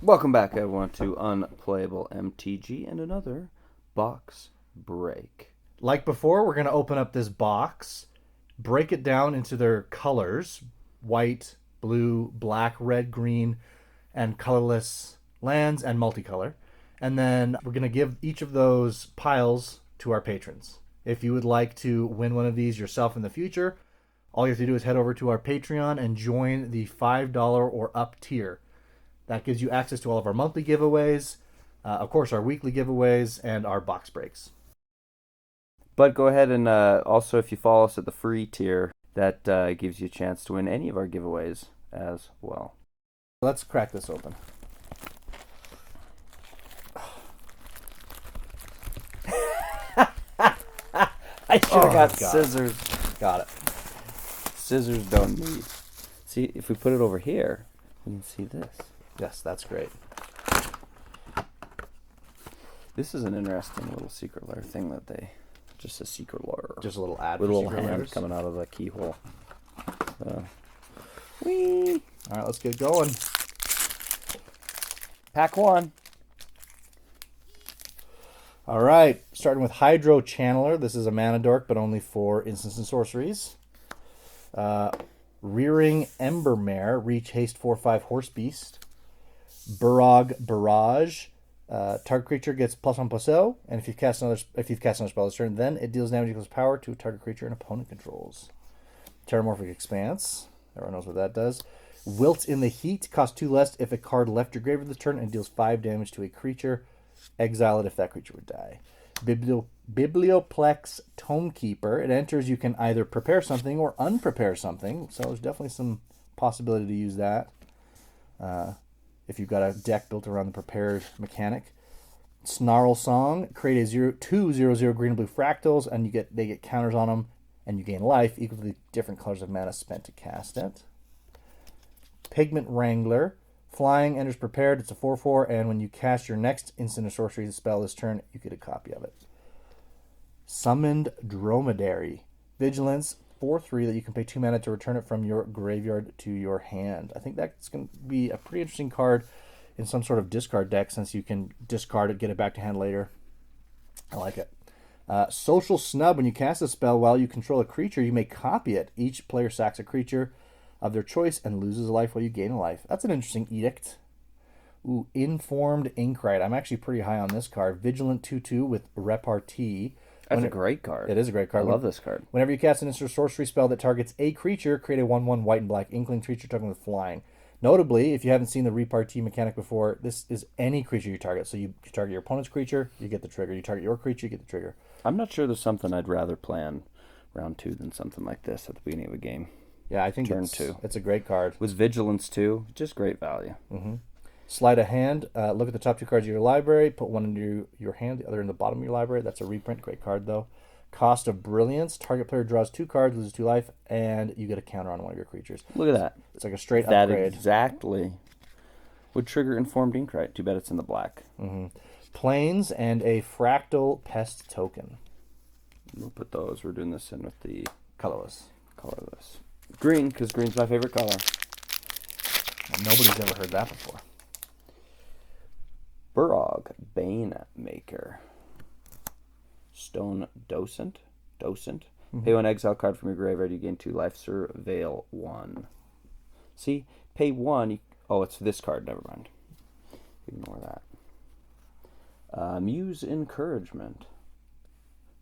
Welcome back, everyone, to Unplayable MTG and another box break. Like before, we're going to open up this box, break it down into their colors, white, blue, black, red, green, and colorless lands and multicolor. And then we're going to give each of those piles to our patrons. If you would like to win one of these yourself in the future, all you have to do is head over to our Patreon and join the $5 or up tier. That gives you access to all of our monthly giveaways, of course, our weekly giveaways, and our box breaks. But go ahead and also, if you follow us at the free tier, that gives you a chance to win any of our giveaways as well. Let's crack this open. I should have got scissors. Got it. Scissors don't need. See, if we put it over here, we can see this. Yes, that's great. This is an interesting little secret layer thing that they... Just a secret layer. Just a little ad with for a little secret hand layers. coming out of the keyhole. Whee! All right, let's get going. Pack one. All right, starting with Hydro Channeler. This is a mana dork, but only for instants and sorceries. Rearing Embermare, reach haste 4/5 Horse Beast. Burog Barrage. Target creature gets +1/+0, and if you've cast another spell this turn, then it deals damage equals power to a target creature an opponent controls. Terramorphic Expanse. Everyone knows what that does. Wilt in the Heat, costs 2 less if a card left your graveyard this turn and deals 5 damage to a creature. Exile it if that creature would die. Biblioplex Tomekeeper. It enters, you can either prepare something or unprepare something, so there's definitely some possibility to use that. If you've got a deck built around the prepared mechanic. Snarl Song, create a 2/0/0 green and blue fractals, and they get counters on them, and you gain life equal to the different colors of mana spent to cast it. Pigment Wrangler, flying, enters prepared, it's a 4/4, and when you cast your next instant or sorcery spell this turn, you get a copy of it. Summoned Dromedary, vigilance, 4/3 that you can pay 2 mana to return it from your graveyard to your hand. I think that's going to be a pretty interesting card in some sort of discard deck, since you can discard it, get it back to hand later. I like it. Social Snub, when you cast a spell while you control a creature, you may copy it. Each player sacks a creature of their choice and loses a life while you gain a life. That's an interesting edict. Ooh, Informed Inkrite. I'm actually pretty high on this card. Vigilant 2/2 with Repartee. That's a great card. It is a great card. I love this card. Whenever you cast an instant or sorcery spell that targets a creature, create a 1/1 white and black inkling creature token with flying. Notably, if you haven't seen the repartee mechanic before, this is any creature you target. So you target your opponent's creature, you get the trigger. You target your creature, you get the trigger. I'm not sure there's something I'd rather plan round 2 than something like this at the beginning of a game. Yeah, I think Turn 2. It's a great card. With Vigilance too, just great value. Mm-hmm. Sleight of Hand. Look at the top 2 cards of your library. Put one into your hand, the other in the bottom of your library. That's a reprint. Great card, though. Cost of Brilliance. Target player draws 2 cards, loses 2 life, and you get a counter on one of your creatures. Look at that. It's like a straight that upgrade. That exactly would trigger Informed Inkrite. Too bad it's in the black. Mm-hmm. Planes and a Fractal Pest token. We'll put those. We're doing this in with the colorless. Green, because green's my favorite color. Well, nobody's ever heard that before. Burog Bane Maker. Stone Docent. Mm-hmm. Pay 1 exile card from your graveyard. You gain 2 life. Surveil 1. See? Pay 1. Oh, it's this card. Never mind. Ignore that. Muse Encouragement.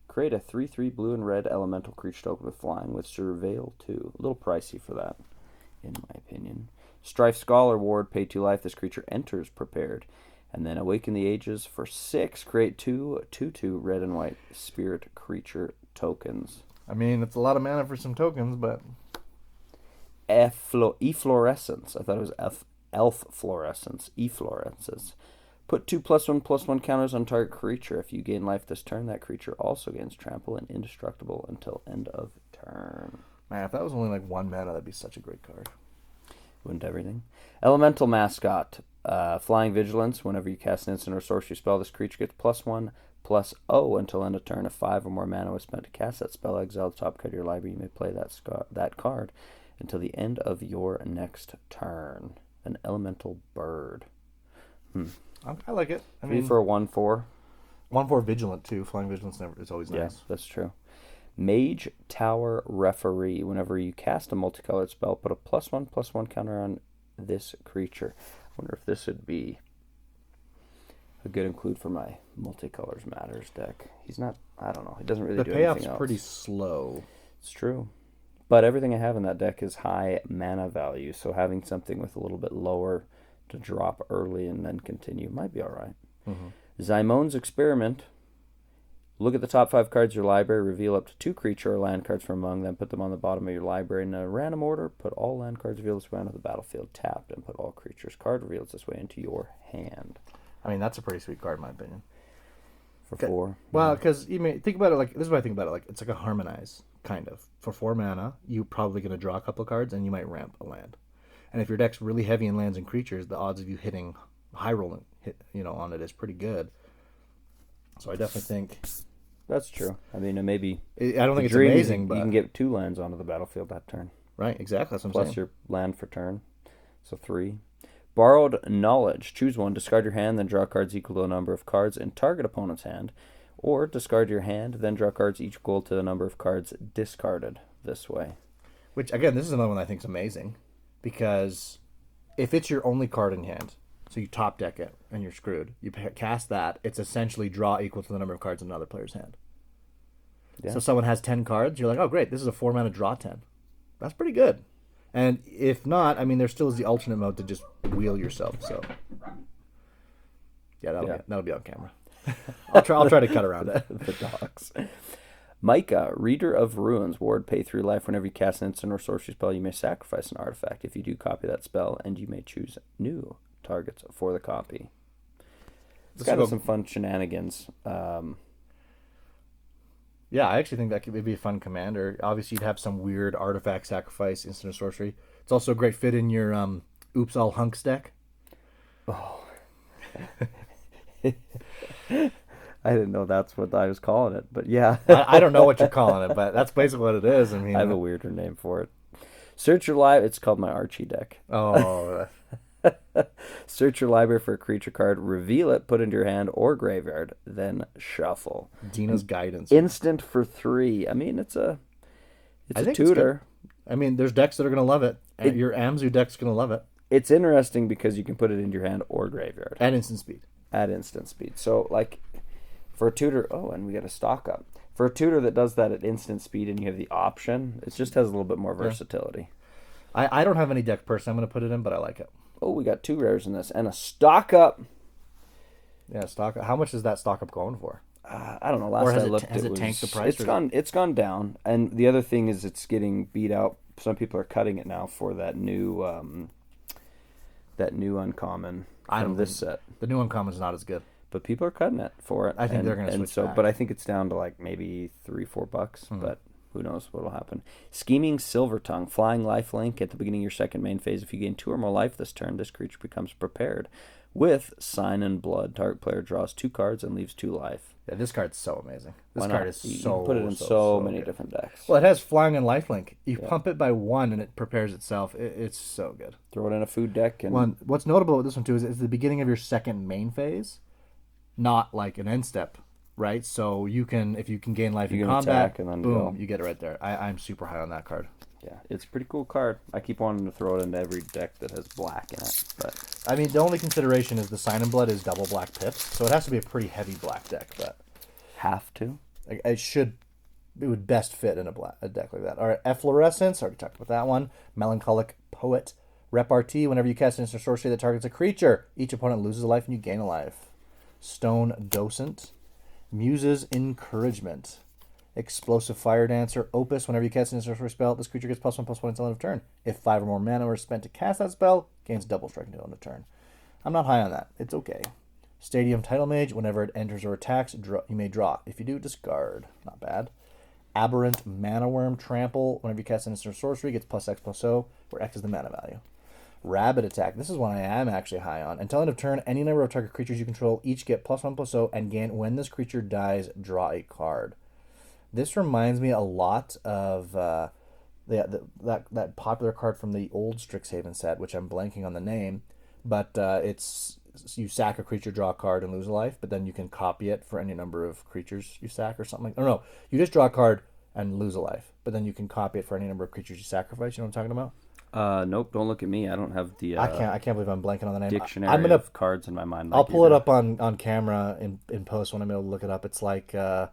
Create a 3/3 blue and red elemental creature token with flying with Surveil 2. A little pricey for that, in my opinion. Strife Scholar Ward. Pay 2 life. This creature enters prepared. And then Awaken the Ages for 6. Create 2 2/2 red and white spirit creature tokens. I mean, it's a lot of mana for some tokens, but... Efflorescence. I thought it was Elf Fluorescence. Efflorescence. Put 2 +1/+1 counters on target creature. If you gain life this turn, that creature also gains trample and indestructible until end of turn. Man, if that was only like 1 mana, that'd be such a great card. Wouldn't everything? Elemental Mascot. Flying Vigilance. Whenever you cast an instant or sorcery spell, this creature gets +1/+0 until end of turn. If 5 or more mana was spent to cast that spell, exile the top card of your library. You may play that card. until the end of your next turn. An elemental bird. I like it. I 3 mean, for a 1/4. 1/4 vigilant too. Flying vigilance is always Yeah, nice. that's true. Mage Tower Referee. Whenever you cast a multicolored spell, put a +1/+1 counter on this creature. I wonder if this would be a good include for my Multicolors Matters deck. He's not, I don't know. He doesn't really The do anything payoff's else. pretty slow. It's true. But everything I have in that deck is high mana value, so having something with a little bit lower to drop early and then continue might be all right. Zymone's Experiment. Look at the top 5 cards of your library, reveal up to 2 creature or land cards from among them, put them on the bottom of your library in a random order, put all land cards revealed this way onto the battlefield tapped, and put all creatures card revealed this way into your hand. I mean, that's a pretty sweet card in my opinion. For 4. Well, because you may think about it like this is what I think about it. Like it's like a harmonize kind of. For 4 mana, you're probably going to draw a couple of cards, and you might ramp a land. And if your deck's really heavy in lands and creatures, the odds of you hitting high rolling on it is pretty good. So I definitely think That's true. I mean, maybe I don't think it's dream amazing, you but can get 2 lands onto the battlefield that turn. right, exactly. That's what I'm Plus saying. your land for turn. So 3. Borrowed Knowledge. Choose one. Discard your hand, then draw cards equal to the number of cards in target opponent's hand. Or discard your hand, then draw cards equal to the number of cards discarded this way. Which again, this is another one I think is amazing, because if it's your only card in hand, so you top deck it and you're screwed. You cast that, it's essentially draw equal to the number of cards in another player's hand. Yeah. So if someone has 10 cards, you're like, oh great, this is a 4 mana draw 10. That's pretty good. And if not, I mean, there still is the alternate mode to just wheel yourself. So yeah, that'll be on camera. I'll try to cut around it. The dogs. Micah, Reader of Ruins. Ward, pay 3 life. Whenever you cast an instant or sorcery spell, you may sacrifice an artifact. If you do, copy that spell, and you may choose new targets for the copy. It's got some fun shenanigans. Yeah, I actually think that could be a fun commander. Obviously, you'd have some weird artifact sacrifice, instant or sorcery. It's also a great fit in your Oops All Hunks deck. Oh. I didn't know that's what I was calling it, but yeah. I don't know what you're calling it, but that's basically what it is. I mean, I have a weirder name for it. Search your library. It's called my Archie deck. Oh. Search your library for a creature card, reveal it, put it into your hand or graveyard, then shuffle. Dina's Guidance. Instant for 3. I mean, it's a tutor. I mean, there's decks that are going to love it. Your Amzu deck's going to love it. It's interesting because you can put it into your hand or graveyard. At instant speed. So, like, for a tutor... Oh, and we got a stock up. For a tutor that does that at instant speed and you have the option, it just has a little bit more versatility. I don't have any deck person I'm going to put it in, but I like it. Oh, we got 2 rares in this. And a stock up. Yeah, stock up. How much is that stock up going for? I don't know. Last I looked, has it tanked the price? It's gone down. And the other thing is it's getting beat out. Some people are cutting it now for that new uncommon from this set. The new uncommon is not as good. But people are cutting it for it. I think they're going to switch back. But I think it's down to like maybe $3-4. But who knows what'll happen. Scheming Silvertongue. Flying lifelink. At the beginning of your second main phase, if you gain 2 or more life this turn, this creature becomes prepared. With Sign and Blood, target player draws 2 cards and leaves 2 life. Yeah, this card's so amazing. This card is you can put it in so many different decks. Well, it has Flying and Lifelink. You pump it by 1 and it prepares itself. It's so good. Throw it in a food deck. And what's notable with this one too is it's the beginning of your second main phase, not like an end step, right? So if you can gain life in combat, and then boom, you get it right there. I'm super high on that card. Yeah, it's a pretty cool card. I keep wanting to throw it into every deck that has black in it. But I mean, the only consideration is the Sign and Blood is double black pips, so it has to be a pretty heavy black deck. But have to. It would best fit in a deck like that. All right, Efflorescence. Already talked about that one. Melancholic Poet. Repartee. Whenever you cast an instant sorcery that targets a creature, each opponent loses a life and you gain a life. Stone Docent. Muse's Encouragement. Explosive Fire Dancer. Opus. Whenever you cast an instant sorcery spell, this creature gets +1/+1 until end of turn. If 5 or more mana were spent to cast that spell, gains double strike until end of turn. I'm not high on that. It's okay. Stadium Title Mage. Whenever it enters or attacks, you may draw. If you do, discard. Not bad. Aberrant Mana Worm Trample. Whenever you cast an instant sorcery, gets +X/+0, where X is the mana value. Rabid Attack. This is one I am actually high on. Until end of turn, any number of target creatures you control each get +1/+0 and gain when this creature dies, draw a card. This reminds me a lot of that popular card from the old Strixhaven set, which I'm blanking on the name, but it's you sack a creature, draw a card, and lose a life, but then you can copy it for any number of creatures you sack or something. Oh no, you just draw a card and lose a life, but then you can copy it for any number of creatures you sacrifice. You know what I'm talking about? Nope. Don't look at me. I don't have the. I can't believe I'm blanking on the name. Dictionary of cards in my mind. I'll pull it up on camera in post when I'm able to look it up. It's like, man,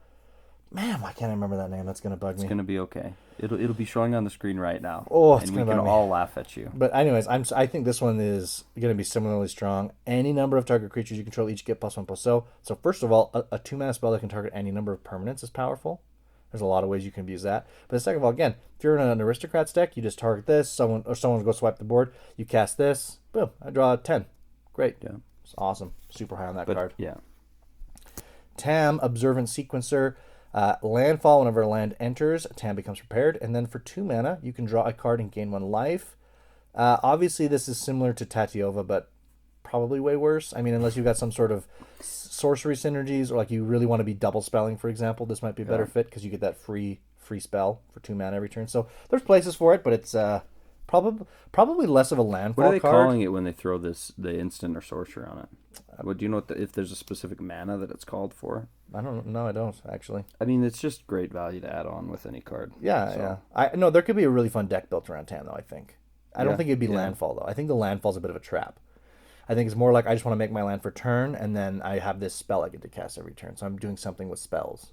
why can't I remember that name? That's gonna bug me. It's gonna be okay. It'll be showing on the screen right now. Oh, it's and we can all laugh at you. But anyways, I think this one is going to be similarly strong. Any number of target creatures you control each get +1/+0. So first of all, a 2-mana spell that can target any number of permanents is powerful. There's a lot of ways you can abuse that. But second of all, again, if you're in an aristocrats deck, you just target this. Someone will go swipe the board. You cast this. Boom! I draw a 10. Great. Yeah. It's awesome. Super high on that card. Yeah. Tam, Observant Sequencer. Landfall, whenever a land enters, Tam becomes prepared. And then for 2 mana, you can draw a card and gain 1 life. Obviously, this is similar to Tatiova, but probably way worse. I mean, unless you've got some sort of sorcery synergies, or like you really want to be double spelling, for example, this might be a better fit because you get that free spell for 2 mana every turn. So there's places for it, but it's probably less of a landfall card. What are they card. calling it when they throw the instant or sorcerer on it? Do you know if there's a specific mana that it's called for? I don't know. I don't actually. I mean, it's just great value to add on with any card. Yeah, so. yeah. I know there could be a really fun deck built around Tam, though. I think. I don't think it'd be landfall though. I think the landfall's a bit of a trap. I think it's more like I just want to make my land for turn, and then I have this spell I get to cast every turn. So I'm doing something with spells.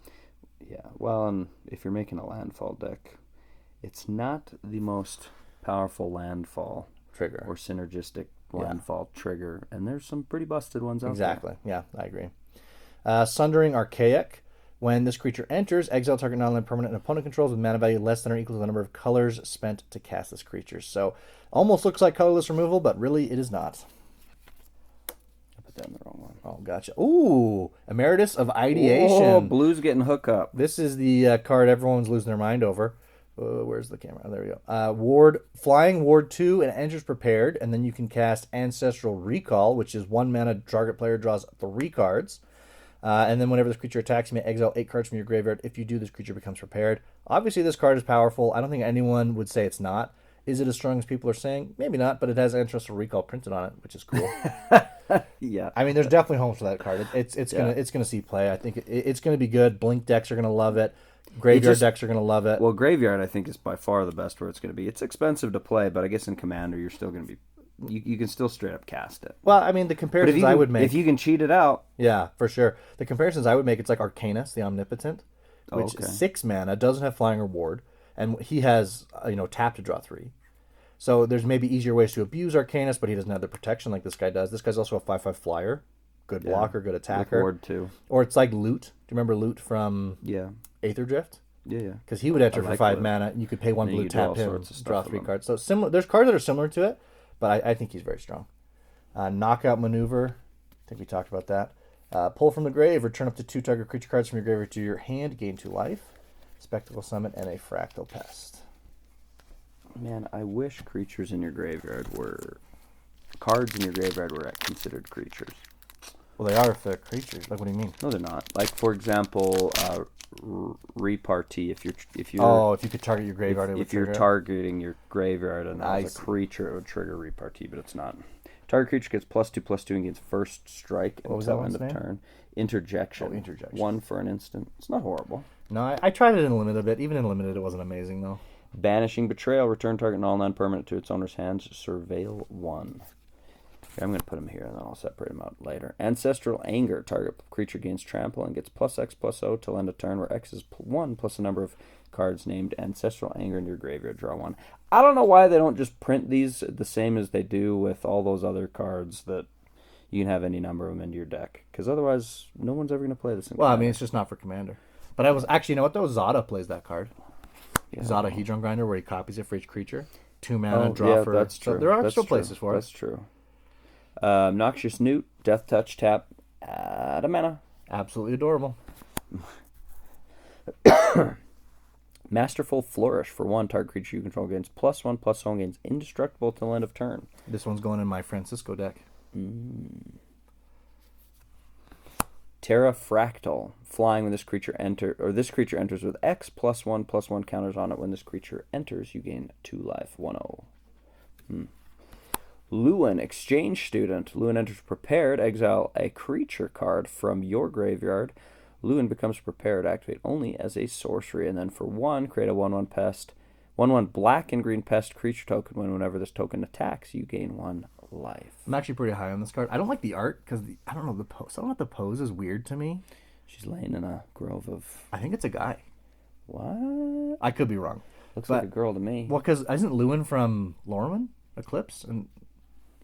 Yeah. Well, and if you're making a landfall deck, it's not the most powerful landfall Trigger or synergistic landfall trigger, and there's some pretty busted ones out Exactly. Yeah, I agree. Sundering Archaic. When this creature enters, exile target non-land permanent and opponent controls with mana value less than or equal to the number of colors spent to cast this creature. So almost looks like colorless removal, but really it is not. I put that in the wrong one. Oh, gotcha. Ooh, Emeritus of Ideation. Oh, blue's getting hook up. This is the card everyone's losing their mind over. Where's the camera? Oh, there we go. Flying Ward 2 and enters prepared, and then you can cast Ancestral Recall, which is 1 mana, target player draws 3 cards. And then whenever this creature attacks, you may exile 8 cards from your graveyard. If you do, this creature becomes prepared. Obviously, this card is powerful. I don't think anyone would say it's not. Is it as strong as people are saying? Maybe not, but it has Ancestral Recall printed on it, which is cool. Yeah. I mean, there's definitely homes for that card. It's gonna see play. I think it's gonna be good. Blink decks are gonna love it. Graveyard decks are gonna love it. Well, Graveyard I think is by far the best where it's gonna be. It's expensive to play, but I guess in Commander you're still gonna be. You can still straight up cast it. Well, I mean, the comparisons I would make... If you can cheat it out... Yeah, for sure. The comparisons I would make, it's like Arcanus, the Omnipotent, which is 6 mana, doesn't have flying or ward, and he has, tap to draw 3. So there's maybe easier ways to abuse Arcanus, but he doesn't have the protection like this guy does. This guy's also a 5/5 flyer. Good blocker, good attacker. With ward too. Or it's like Loot. Do you remember Loot from Aether Drift? Yeah. Because he would enter for 5 mana, and you could pay 1 blue, tap him, draw 3 cards. So similar. There's cards that are similar to it, but I think he's very strong. Knockout Maneuver. I think we talked about that. Pull from the grave. Return up to 2 target creature cards from your graveyard to your hand. Gain 2 life. Spectacle Summit and a Fractal Pest. Man, I wish creatures in your graveyard were... Cards in your graveyard were considered creatures. Well, they are if they're creatures. Like, what do you mean? No, they're not. Like, for example, Repartee. If you could target your graveyard, if you're targeting your graveyard and as a creature, it would trigger Repartee, but it's not. Target creature gets +2/+2 and gains first strike until end of turn. Interjection. Interjection. 1 for an instant. It's not horrible. No, I tried it in limited a bit. Even in limited, it wasn't amazing though. Banishing Betrayal. Return target non-permanent to its owner's hands. Surveil 1. I'm going to put them here, and then I'll separate them out later. Ancestral Anger. Target creature gains trample and gets +X/+0 till end of turn, where X is 1 plus the number of cards named Ancestral Anger in your graveyard. Draw 1. I don't know why they don't just print these the same as they do with all those other cards that you can have any number of them into your deck. Because otherwise, no one's ever going to play this. Well, I mean, it's just not for Commander. But I was actually, you know what though? Zada plays that card. Yeah. Zada Hedron Grinder, where he copies it for each creature. 2 mana, draw for... That's true. So there are still places for it. That's true. Noxious Newt, Death Touch, tap, add a mana. Absolutely adorable. Masterful Flourish for 1 target creature you control gains +1/+1 gains indestructible till end of turn. This one's going in my Francisco deck. Terra Fractal. Flying when this creature enters with X +1/+1 counters on it. When this creature enters, you gain 2 life. 1/0. Lewin, Exchange Student. Lewin enters prepared. Exile a creature card from your graveyard. Lewin becomes prepared. Activate only as a sorcery. And then for 1, create a 1/1 pest. 1/1 black and green pest creature token. Whenever this token attacks, you gain 1 life. I'm actually pretty high on this card. I don't like the art because I don't know, the pose. Something about the pose is weird to me. She's laying in a grove of... I think it's a guy. What? I could be wrong. Looks like a girl to me. Well, because isn't Lewin from Lorwyn Eclipse? And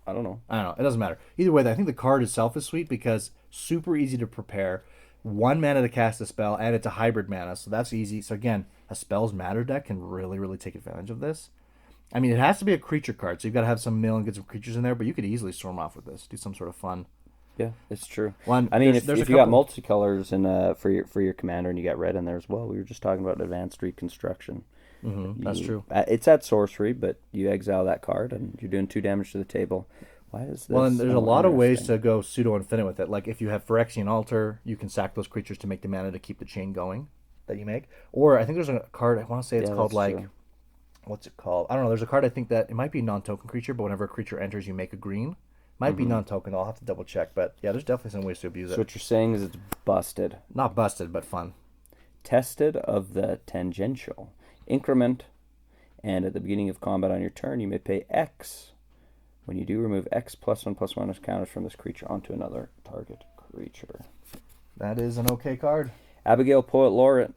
I don't know. It doesn't matter. Either way, I think the card itself is sweet because super easy to prepare. 1 mana to cast a spell, and it's a hybrid mana, so that's easy. So again, a Spells Matter deck can really, really take advantage of this. I mean, it has to be a creature card, so you've got to have some mill and get some creatures in there, but you could easily storm off with this. Do some sort of fun. Yeah, it's true. Well, I mean, if you got multicolors and for your commander and you got red in there as well, we were just talking about advanced reconstruction. That's true. It's at sorcery, but you exile that card and you're doing 2 damage to the table. Why is this? Well, and there's a lot of ways to go pseudo-infinite with it. Like if you have Phyrexian Altar, you can sack those creatures to make the mana to keep the chain going that you make. Or I think there's a card, I want to say it's called like... True. What's it called? I don't know. There's a card I think that it might be a non-token creature, but whenever a creature enters, you make a green. Might be non-token. I'll have to double check. But yeah, there's definitely some ways to abuse it. So what you're saying is it's busted. Not busted, but fun. Tested of the tangential. Increment. And at the beginning of combat on your turn, you may pay X. When you do, remove X +1/+1 as counters from this creature onto another target creature. That is an okay card. Abigail, Poet Laureate.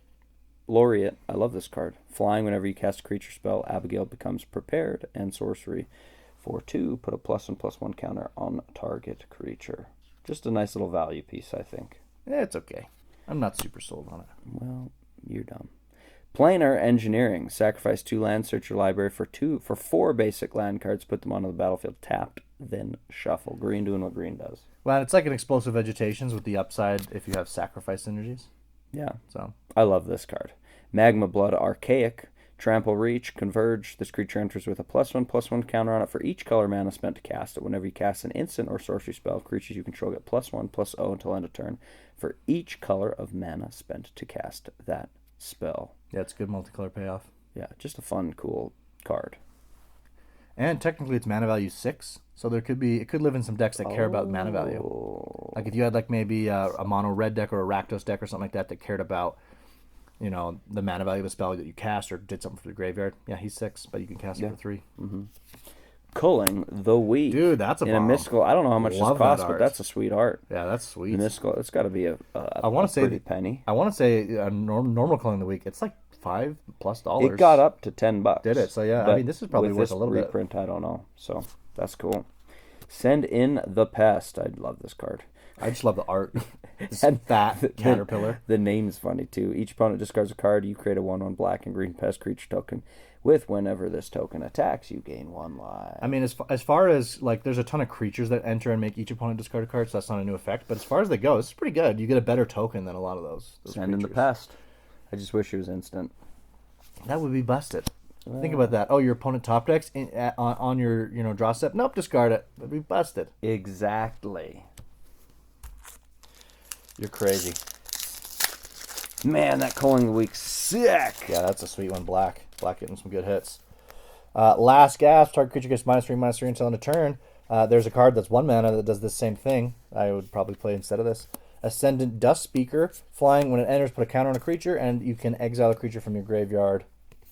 I love this card. Flying whenever you cast a creature spell, Abigail becomes prepared, and sorcery. For 2, put a +1/+1 counter on target creature. Just a nice little value piece, I think. Yeah, it's okay. I'm not super sold on it. Well, you're dumb. Planar Engineering. Sacrifice 2 lands, search your library for 4 basic land cards, put them onto the battlefield tapped, then shuffle. Green doing what green does. Well, it's like an Explosive Vegetations with the upside if you have sacrifice synergies. Yeah. So I love this card. Magma Blood Archaic. Trample Reach, Converge. This creature enters with a +1/+1 counter on it for each color mana spent to cast it. Whenever you cast an instant or sorcery spell, creatures you control get +1/+0 until end of turn for each color of mana spent to cast that spell. Yeah, it's a good multicolor payoff. Yeah, just a fun, cool card. And technically it's mana value 6, so it could live in some decks that care about mana value. Like if you had like maybe a mono red deck or a Rakdos deck or something like that cared about, you know, the mana value of a spell that you cast or did something for the graveyard. Yeah, he's 6, but you can cast it for 3. Culling the Weak. Dude, that's a bomb. In a mystical. I don't know how much this costs, but that's a sweet art. Yeah, that's sweet. Mystical. It's got to be a pretty penny. I want to say a normal Culling the Weak. It's like $5+. It got up to $10. Did it? So yeah, I mean, this is probably worth a little bit. Reprint, I don't know. So that's cool. Send in the Pest. I love this card. I just love the art. And fat caterpillar. The name's funny too. Each opponent discards a card. You create a 1/1 black and green pest creature token. With whenever this token attacks, you gain 1 life. I mean, as far as like, there's a ton of creatures that enter and make each opponent discard a card, so that's not a new effect. But as far as they go, this is pretty good. You get a better token than a lot of those Send in the Pest. I just wish it was instant. That would be busted. Think about that. Oh, your opponent top decks on your draw step. Nope, discard it. That'd be busted. Exactly. You're crazy. Man, that Culling the Weak, sick. Yeah, that's a sweet one. Black getting some good hits. Last Gasp. Target creature gets -3/-3 until end of turn. There's a card that's 1 mana that does the same thing. I would probably play instead of this. Ascendant Dust Speaker. Flying when it enters, put a counter on a creature, and you can exile a creature from your graveyard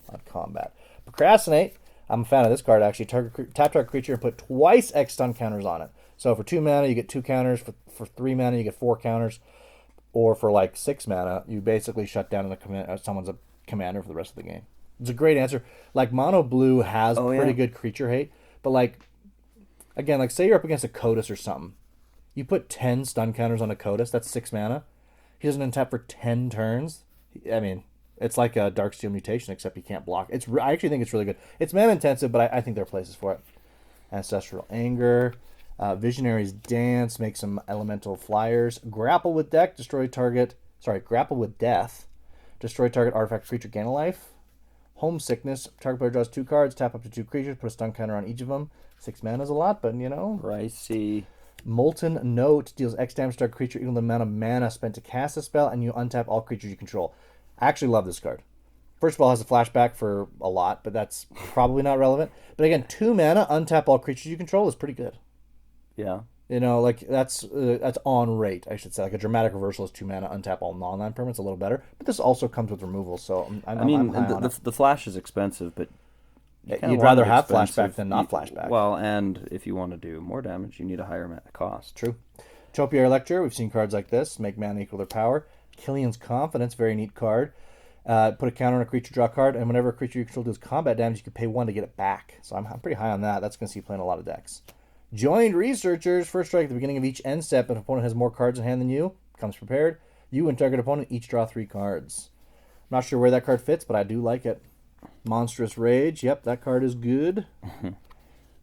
on combat. Procrastinate. I'm a fan of this card, actually. Tap target creature and put twice X stun counters on it. So for 2 mana, you get 2 counters. For 3 mana, you get 4 counters. Or for like 6 mana, you basically shut down someone's a commander for the rest of the game. It's a great answer. Like, mono blue has pretty good creature hate. But like, again, like say you're up against a Kodos or something. You put 10 stun counters on a Kodos, that's 6 mana. He doesn't untap for 10 turns. I mean, it's like a Darksteel Mutation, except he can't block. I actually think it's really good. It's mana intensive, but I think there are places for it. Ancestral Anger. Visionary's Dance, make some elemental flyers. Grapple with Death, destroy target artifact creature, gain a life. Homesickness, target player draws 2 cards, tap up to 2 creatures, put a stun counter on each of them. 6 mana is a lot, but Pricey. Molten Note deals X damage to a creature equal to the amount of mana spent to cast a spell, and you untap all creatures you control. I actually love this card. First of all, it has a flashback for a lot, but that's probably not relevant. But again, 2 mana, untap all creatures you control is pretty good. Yeah. You know, like that's on rate, I should say. Like a dramatic reversal is 2 mana, untap all non-land permanents, a little better. But this also comes with removal, so I'm high on it. The flash is expensive, but You'd rather have flashback than not flashback. Well, and if you want to do more damage, you need a higher mana cost. True. Topiary Lecture, we've seen cards like this. Make mana equal their power. Killian's Confidence, very neat card. Put a counter on a creature, draw a card, and whenever a creature you control does combat damage, you can pay 1 to get it back. So I'm pretty high on that. That's going to see you play in a lot of decks. Joined Researchers, first strike at the beginning of each end step. If an opponent has more cards in hand than you, comes prepared. You and target opponent each draw 3 cards. I'm not sure where that card fits, but I do like it. Monstrous Rage, yep, that card is good.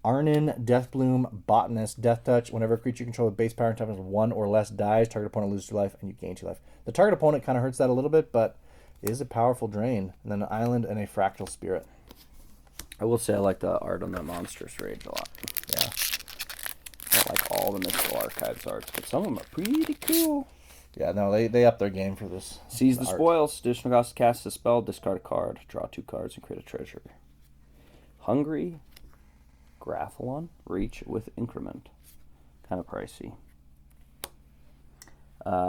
Arnin, Deathbloom, Botanist, Death Touch. Whenever a creature you control with base power and toughness of 1 or less dies, target opponent loses 2 life, and you gain 2 life. The target opponent kind of hurts that a little bit, but it is a powerful drain. And then an Island and a Fractal Spirit. I will say I like the art on that Monstrous Rage a lot. Yeah. I like all the Mystical Archives arts, but some of them are pretty cool. Yeah, no, they up their game for this. Seize the spoils. Additional cost to cast a spell, discard a card, draw 2 cards, and create a treasure. Hungry Graphalon, reach with increment. Kind of pricey.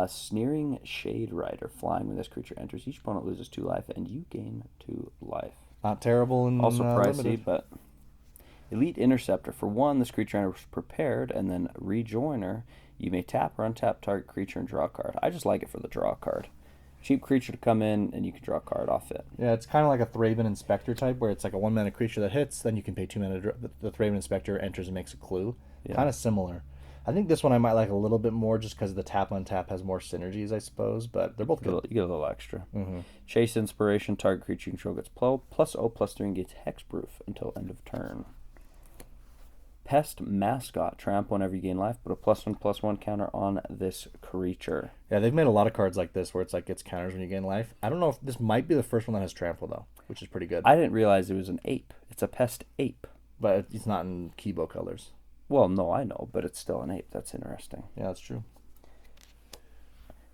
Sneering Shade Rider, flying when this creature enters. Each opponent loses 2 life, and you gain 2 life. Not terrible and also pricey, limited. but Elite Interceptor. For 1, this creature enters prepared, and then Rejoiner. You may tap or untap target creature and draw a card. I just like it for the draw card. Cheap creature to come in, and you can draw a card off it. Yeah, it's kind of like a Thraben Inspector type, where it's like a 1-mana creature that hits, then you can pay 2 mana. The Thraben Inspector enters and makes a clue. Yeah. Kind of similar. I think this one I might like a little bit more just because the tap untap has more synergies, I suppose, but they're both good. You get a little extra. Mm-hmm. Chase Inspiration, target creature you control gets +0/+3 and gets hexproof until end of turn. Pest Mascot, trample whenever you gain life, put a +1/+1 counter on this creature. Yeah, they've made a lot of cards like this where it's like gets counters when you gain life. I don't know if this might be the first one that has trample though, which is pretty good. I didn't realize it was an ape. It's a pest ape. But it's not in Kibo colors. Well, no, I know, but it's still an ape. That's interesting. Yeah, that's true.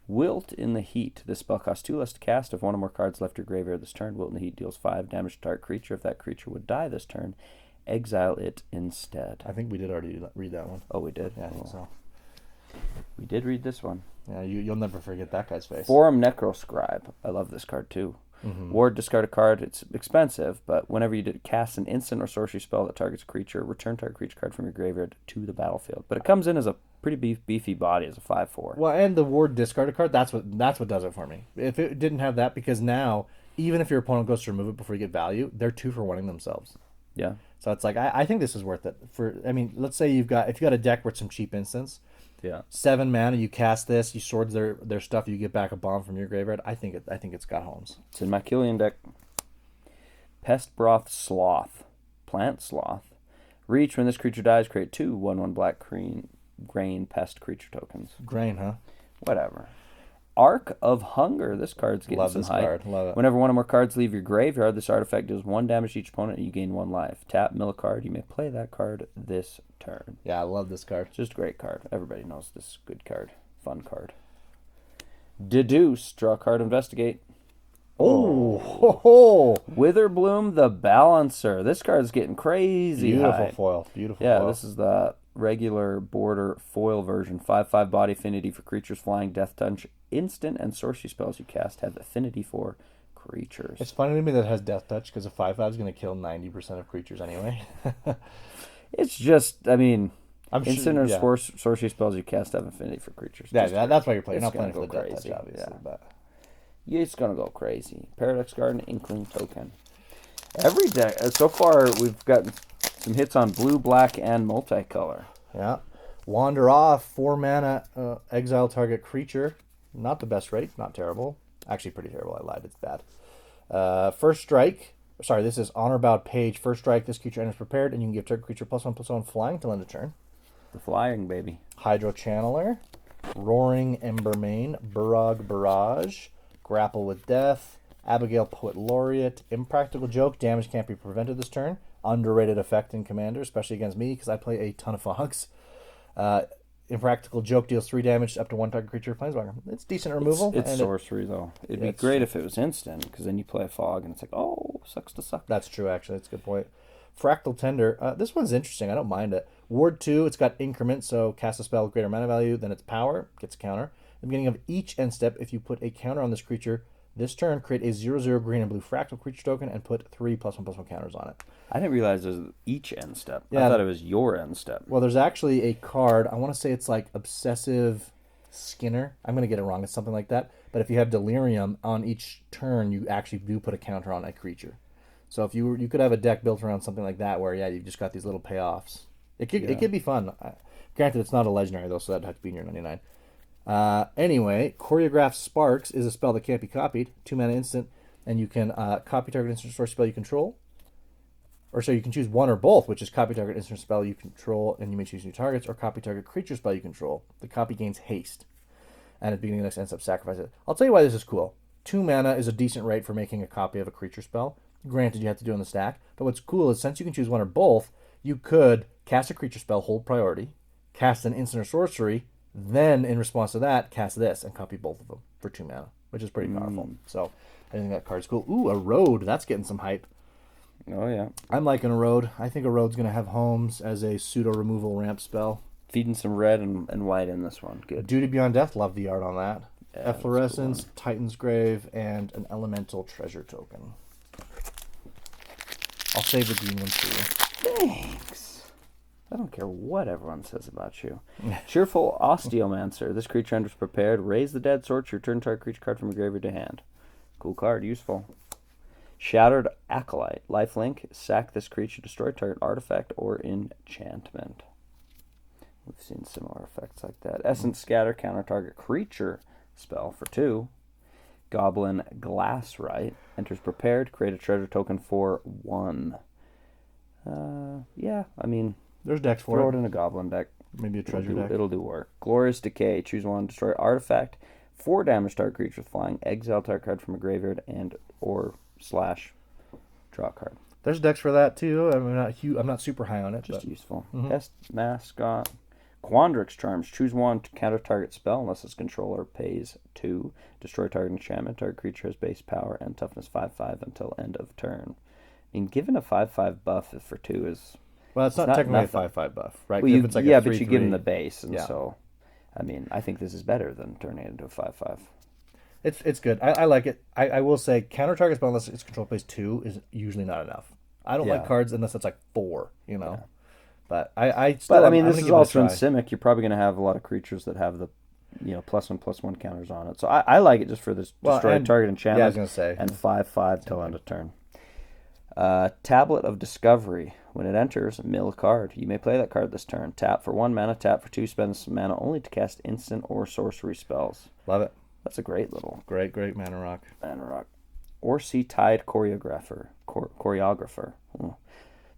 Wilt in the Heat. This spell costs 2 less to cast. If 1 or more cards left your graveyard this turn, Wilt in the Heat deals 5 damage to target creature. If that creature would die this turn, exile it instead. I think we did already read that one. Oh, we did? Yeah, I think so. We did read this one. Yeah, you'll never forget that guy's face. Forum Necroscribe. I love this card too. Mm-hmm. Ward, discard a card. It's expensive, but whenever you cast an instant or sorcery spell that targets a creature, return target creature card from your graveyard to the battlefield. But it comes in as a pretty beefy body as a 5/4. Well, and the Ward discard a card, that's what does it for me. If it didn't have that, because now, even if your opponent goes to remove it before you get value, they're 2 for 1ing themselves. Yeah. So it's like, I think this is worth it. Let's say if you got a deck with some cheap instants, yeah, 7 mana, you cast this, you sword their stuff, you get back a bomb from your graveyard. I think it's got homes. It's in my Killian deck. Pest Broth Sloth, Plant Sloth. Reach when this creature dies, create 2 1/1 black grain pest creature tokens. Grain, huh? Whatever. Arc of Hunger. This card's getting some hype. Card. Love it. Whenever 1 or more cards leave your graveyard, this artifact deals 1 damage to each opponent and you gain 1 life. Tap, mill a card. You may play that card this turn. Yeah, I love this card. Just a great card. Everybody knows this is a good card. Fun card. Deduce. Draw a card, investigate. Oh, ho, ho. Witherbloom the Balancer. This card's getting crazy. Beautiful foil. Beautiful yeah, foil. This is the regular border foil version. 5/5 body affinity for creatures flying, death touch, instant and sorcery spells you cast have affinity for creatures. It's funny to me that it has death touch because a 5/5 is going to kill 90% of creatures anyway. It's just, instant or yeah. sorcery spells you cast have affinity for creatures. Yeah, that's why you're playing. You're not playing for the crazy. death touch, obviously. Yeah. But It's going to go crazy. Paradox Garden, Inkling Token. Every deck, so far we've gotten some hits on blue, black, and multicolor. Yeah. Wander Off, 4 mana, exile target creature. Not the best rate, not terrible. Actually, pretty terrible. I lied, it's bad. First strike. Sorry, this is Honor Bound Page. First strike, this creature enters prepared, and you can give target creature +1/+1 flying till end of turn. The flying, baby. Hydro Channeler. Roaring Embermane. Burrog Barrage. Grapple with Death. Abigail Poet Laureate. Impractical Joke. Damage can't be prevented this turn. Underrated effect in Commander, especially against me, because I play a ton of Fogs. Impractical Joke deals 3 damage up to 1 target creature or planeswalker. It's decent removal. It's and sorcery, though. It'd be great if it was instant, because then you play a fog, and it's like, oh, sucks to suck. That's true, actually. That's a good point. Fractal Tender. This one's interesting. I don't mind it. Ward 2, it's got increment, so cast a spell with greater mana value than its power. Gets a counter. At the beginning of each end step, if you put a counter on this creature, this turn, create a 0/0 green and blue fractal creature token and put 3 +1/+1 counters on it. I didn't realize it was each end step. Yeah. I thought it was your end step. Well, there's actually a card. I want to say it's like Obsessive Skinner. I'm going to get it wrong. It's something like that. But if you have Delirium on each turn, you actually do put a counter on a creature. So if you could have a deck built around something like that, where you've just got these little payoffs. It could be fun. Granted, it's not a legendary though, so that'd have to be in your 99. Anyway, Choreographed Sparks is a spell that can't be copied. 2 mana instant, and you can copy target instant source spell you control. Or so you can choose one or both, which is copy target instant spell you control, and you may choose new targets, or copy target creature spell you control. The copy gains haste. And at the beginning of the next end step, sacrifice it. I'll tell you why this is cool. 2 mana is a decent rate for making a copy of a creature spell. Granted, you have to do it in the stack. But what's cool is since you can choose one or both, you could cast a creature spell, hold priority, cast an instant or sorcery, then in response to that, cast this and copy both of them for 2 mana, which is pretty powerful. So I think that card's cool. Ooh, a road. That's getting some hype. Oh, yeah. I'm liking a road. I think a road's going to have homes as a pseudo removal ramp spell. Feeding some red and white in this one. Good. Duty Beyond Death, love the art on that. Yeah, Efflorescence, Titan's Grave, and an Elemental Treasure token. I'll save the green one for you. Thanks. I don't care what everyone says about you. Cheerful Osteomancer. This creature enters prepared. Raise the dead sword. Return target creature card from your graveyard to hand. Cool card. Useful. Shattered Acolyte. Lifelink. Sack this creature. Destroy target artifact or enchantment. We've seen similar effects like that. Essence Scatter. Counter target creature spell for 2. Goblin Glassrite. Enters prepared. Create a treasure token for 1. Yeah, I mean... There's decks for Throw it in a goblin deck. Maybe a treasure deck. It'll do work. Glorious Decay. Choose one. Destroy artifact. 4 damage target creature with flying. Exile target card from a graveyard and or / draw a card. There's decks for that too. I'm not super high on it. Just useful. Mm-hmm. Pest Mascot. Quandrix Charms. Choose one to counter target spell unless its controller pays 2. Destroy target enchantment. Target creature has base power and toughness 5/5 until end of turn. I mean, given a 5/5 buff for 2 is... Well, it's not technically a 5/5 buff, right? Well, it's like but you give them the base, and yeah. so, I mean, I think this is better than turning it into a 5/5. It's good. I like it. I will say counter target spell unless its control plays 2 is usually not enough. I don't like cards unless it's like 4, you know. Yeah. But I mean, this is also in Simic. You're probably going to have a lot of creatures that have the, +1/+1 counters on it. So I like it just for this destroy target enchantment. Yeah, I was going to say. And 5/5 till end of turn. Tablet of Discovery. When it enters, mill a card. You may play that card this turn. Tap for 1 mana, tap for 2, spend some mana only to cast instant or sorcery spells. Love it. That's a great little... Great mana rock. Mana rock. Or see Tide Choreographer.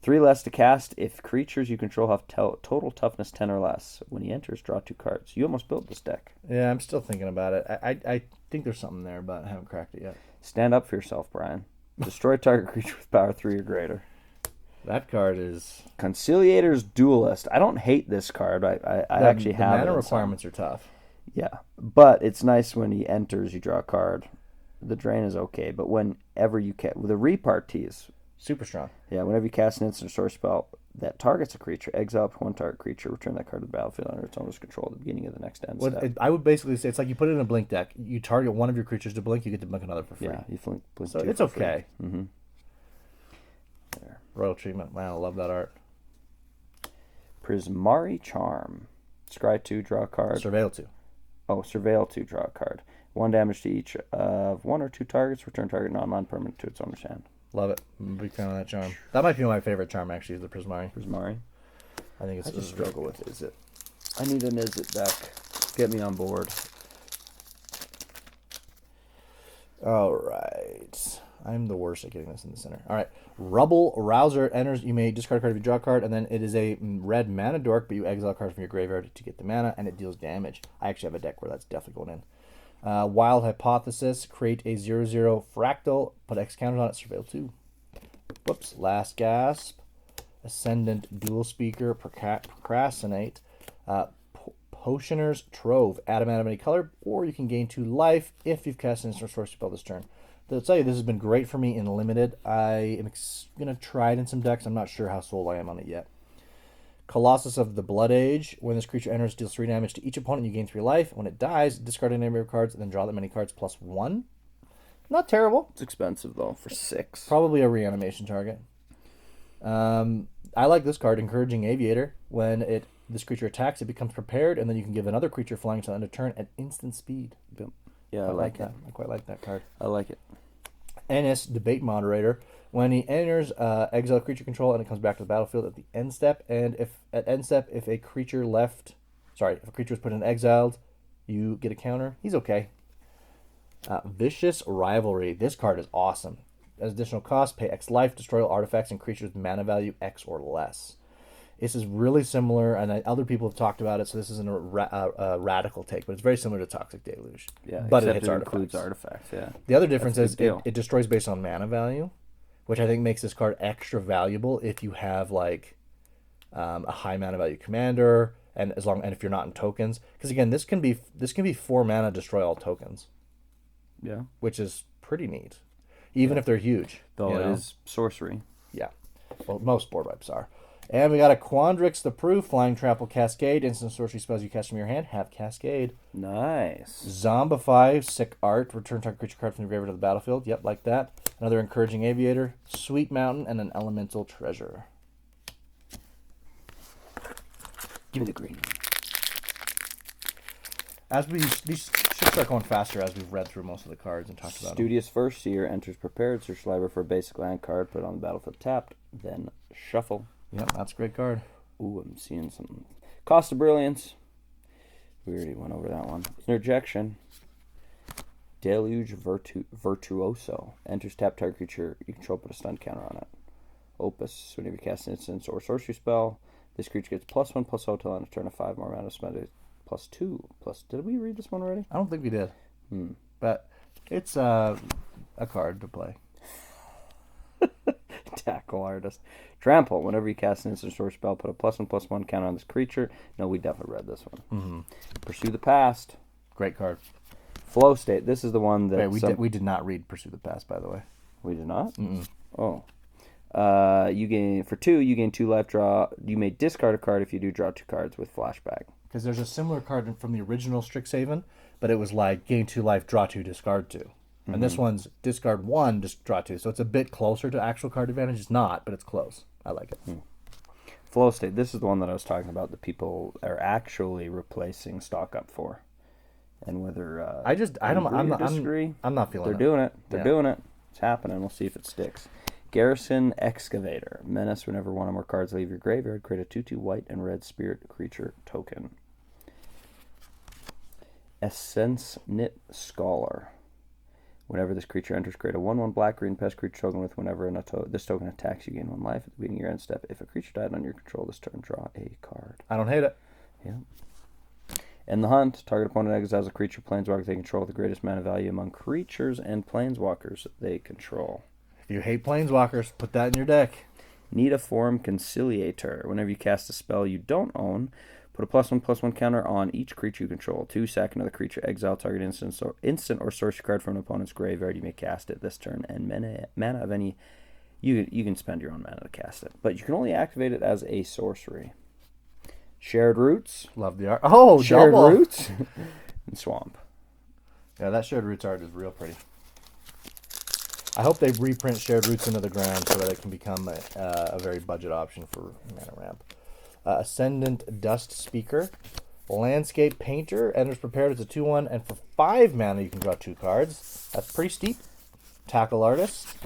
3 less to cast if creatures you control have total toughness 10 or less. When he enters, draw 2 cards. You almost built this deck. Yeah, I'm still thinking about it. I think there's something there, but I haven't cracked it yet. Stand up for yourself, Brian. Destroy target creature with power 3 or greater. That card is... Conciliator's Duelist. I don't hate this card. I actually have it. The mana requirements are tough. Yeah, but it's nice when he enters, you draw a card. The drain is okay, but whenever you cast... The repartees... Super strong. Yeah, whenever you cast an instant source spell that targets a creature, exile up to 1 target creature, return that card to the battlefield under its owner's control at the beginning of the next end step. I would basically say it's like you put it in a blink deck. You target one of your creatures to blink, you get to blink another for free. Yeah, you blink so 2 it's okay. Mm-hmm. Royal treatment. Wow, I love that art. Prismari Charm. Scry 2, draw a card. Surveil 2. Oh, Surveil 2, draw a card. 1 damage to each of 1 or 2 targets. Return target non-land permanent to its owner's hand. Love it. I'm a big fan of that charm. That might be my favorite charm, actually, is the Prismari. I think it's... I just struggle with Izzet. I need an Izzet deck. Get me on board. All right. I'm the worst at getting this in the center. All right. Rubble Rouser enters. You may discard a card if you draw a card, and then it is a red mana dork, but you exile a card from your graveyard to get the mana, and it deals damage. I actually have a deck where that's definitely going in. Wild Hypothesis. Create a 0/0 fractal. Put X counters on it. Surveil 2. Whoops. Last Gasp. Ascendant Dual Speaker. Procrastinate. Potioner's Trove. Add a mana of any color, or you can gain 2 life if you've cast an instant or sorcery spell this turn. I'll tell you, this has been great for me in Limited. I am going to try it in some decks. I'm not sure how sold I am on it yet. Colossus of the Blood Age. When this creature enters, deals 3 damage to each opponent. You gain 3 life. When it dies, discard a number of cards and then draw that many cards +1. Not terrible. It's expensive, though, for 6. Probably a reanimation target. I like this card, Encouraging Aviator. When this creature attacks, it becomes prepared, and then you can give another creature flying until end of turn at instant speed. Yeah, I like that. I quite like that card. I like it. Ennis, Debate Moderator. When he enters, exile creature control, and it comes back to the battlefield at the end step. And if a creature was put in exiled, you get a counter. He's okay. Vicious Rivalry. This card is awesome. As additional cost, pay X life, destroy all artifacts and creatures with mana value X or less. This is really similar, and other people have talked about it, so this isn't a radical take, but it's very similar to Toxic Deluge. Yeah, but except it hits includes artifacts, yeah. The other difference is deal. it destroys based on mana value, which I think makes this card extra valuable if you have like a high mana value commander, and if you're not in tokens. Because again, this can be 4 mana, destroy all tokens. Yeah. Which is pretty neat. Even if they're huge. Though it is sorcery. Yeah. Well, most board wipes are. And we got a Quandrix the Proof, Flying Trample Cascade. Instant sorcery spells you cast from your hand have Cascade. Nice. Zombify, sick art. Return target creature card from your graveyard to the battlefield. Yep, like that. Another Encouraging Aviator, Sweet Mountain, and an Elemental Treasure. Give me the green. These should start going faster as we've read through most of the cards and talked about them. Studious First Seer enters prepared. Search library for a basic land card. Put it on the battlefield tapped. Then shuffle. Yep, that's a great card. Ooh, I'm seeing some. Cost of Brilliance. We already went over that one. Interjection. Deluge Virtuoso. Enters tap target creature. You control, put a stun counter on it. Opus. Whenever you cast an instant or sorcery spell, this creature gets +1/+0 till end of turn of 5 more mana. Spend it +2. Did we read this one already? I don't think we did. But it's a card to play. Tackle Artist. Trample. Whenever you cast an instant or spell, put a +1/+1 counter on this creature. No, we definitely read this one. Mm-hmm. Pursue the Past. Great card. Flow State. This is the one that... Wait, we did not read Pursue the Past, by the way. We did not? Mm-mm. Oh. You gain 2 life draw. You may discard a card if you do draw 2 cards with flashback. Because there's a similar card from the original Strixhaven, but it was like gain 2 life, draw 2, discard 2. Mm-hmm. And this one's discard 1, just draw 2. So it's a bit closer to actual card advantage. It's not, but it's close. I like it. Flow State. This is the one that I was talking about that people are actually replacing stock up for. And whether I'm not feeling They're doing it. They're doing it. It's happening. We'll see if it sticks. Garrison Excavator. Menace whenever one or more cards leave your graveyard. Create a 2/2 white and red spirit creature token. Essence Knit Scholar. Whenever this creature enters, create a 1/1 black-green pest creature token with whenever this token attacks, you gain 1 life. At the beginning of your end step, if a creature died on your control this turn, draw a card. I don't hate it. Yeah. In the Hunt, target opponent exiles a creature planeswalker they control with the greatest mana value among creatures and planeswalkers they control. If you hate planeswalkers, put that in your deck. Needleform Conciliator. Whenever you cast a spell you don't own, put a +1/+1 counter on each creature you control. 2 sack another creature, exile target instant or sorcery card from an opponent's graveyard. You may cast it this turn, and mana of any... You can spend your own mana to cast it, but you can only activate it as a sorcery. Shared Roots. Love the art. Oh, Shared double. Roots. And Swamp. Yeah, that Shared Roots art is real pretty. I hope they reprint Shared Roots into the ground so that it can become a very budget option for mana ramp. Ascendant Dust Speaker. Landscape Painter. Enters prepared as a 2/1, and for 5 mana you can draw 2 cards. That's pretty steep. Tackle Artist.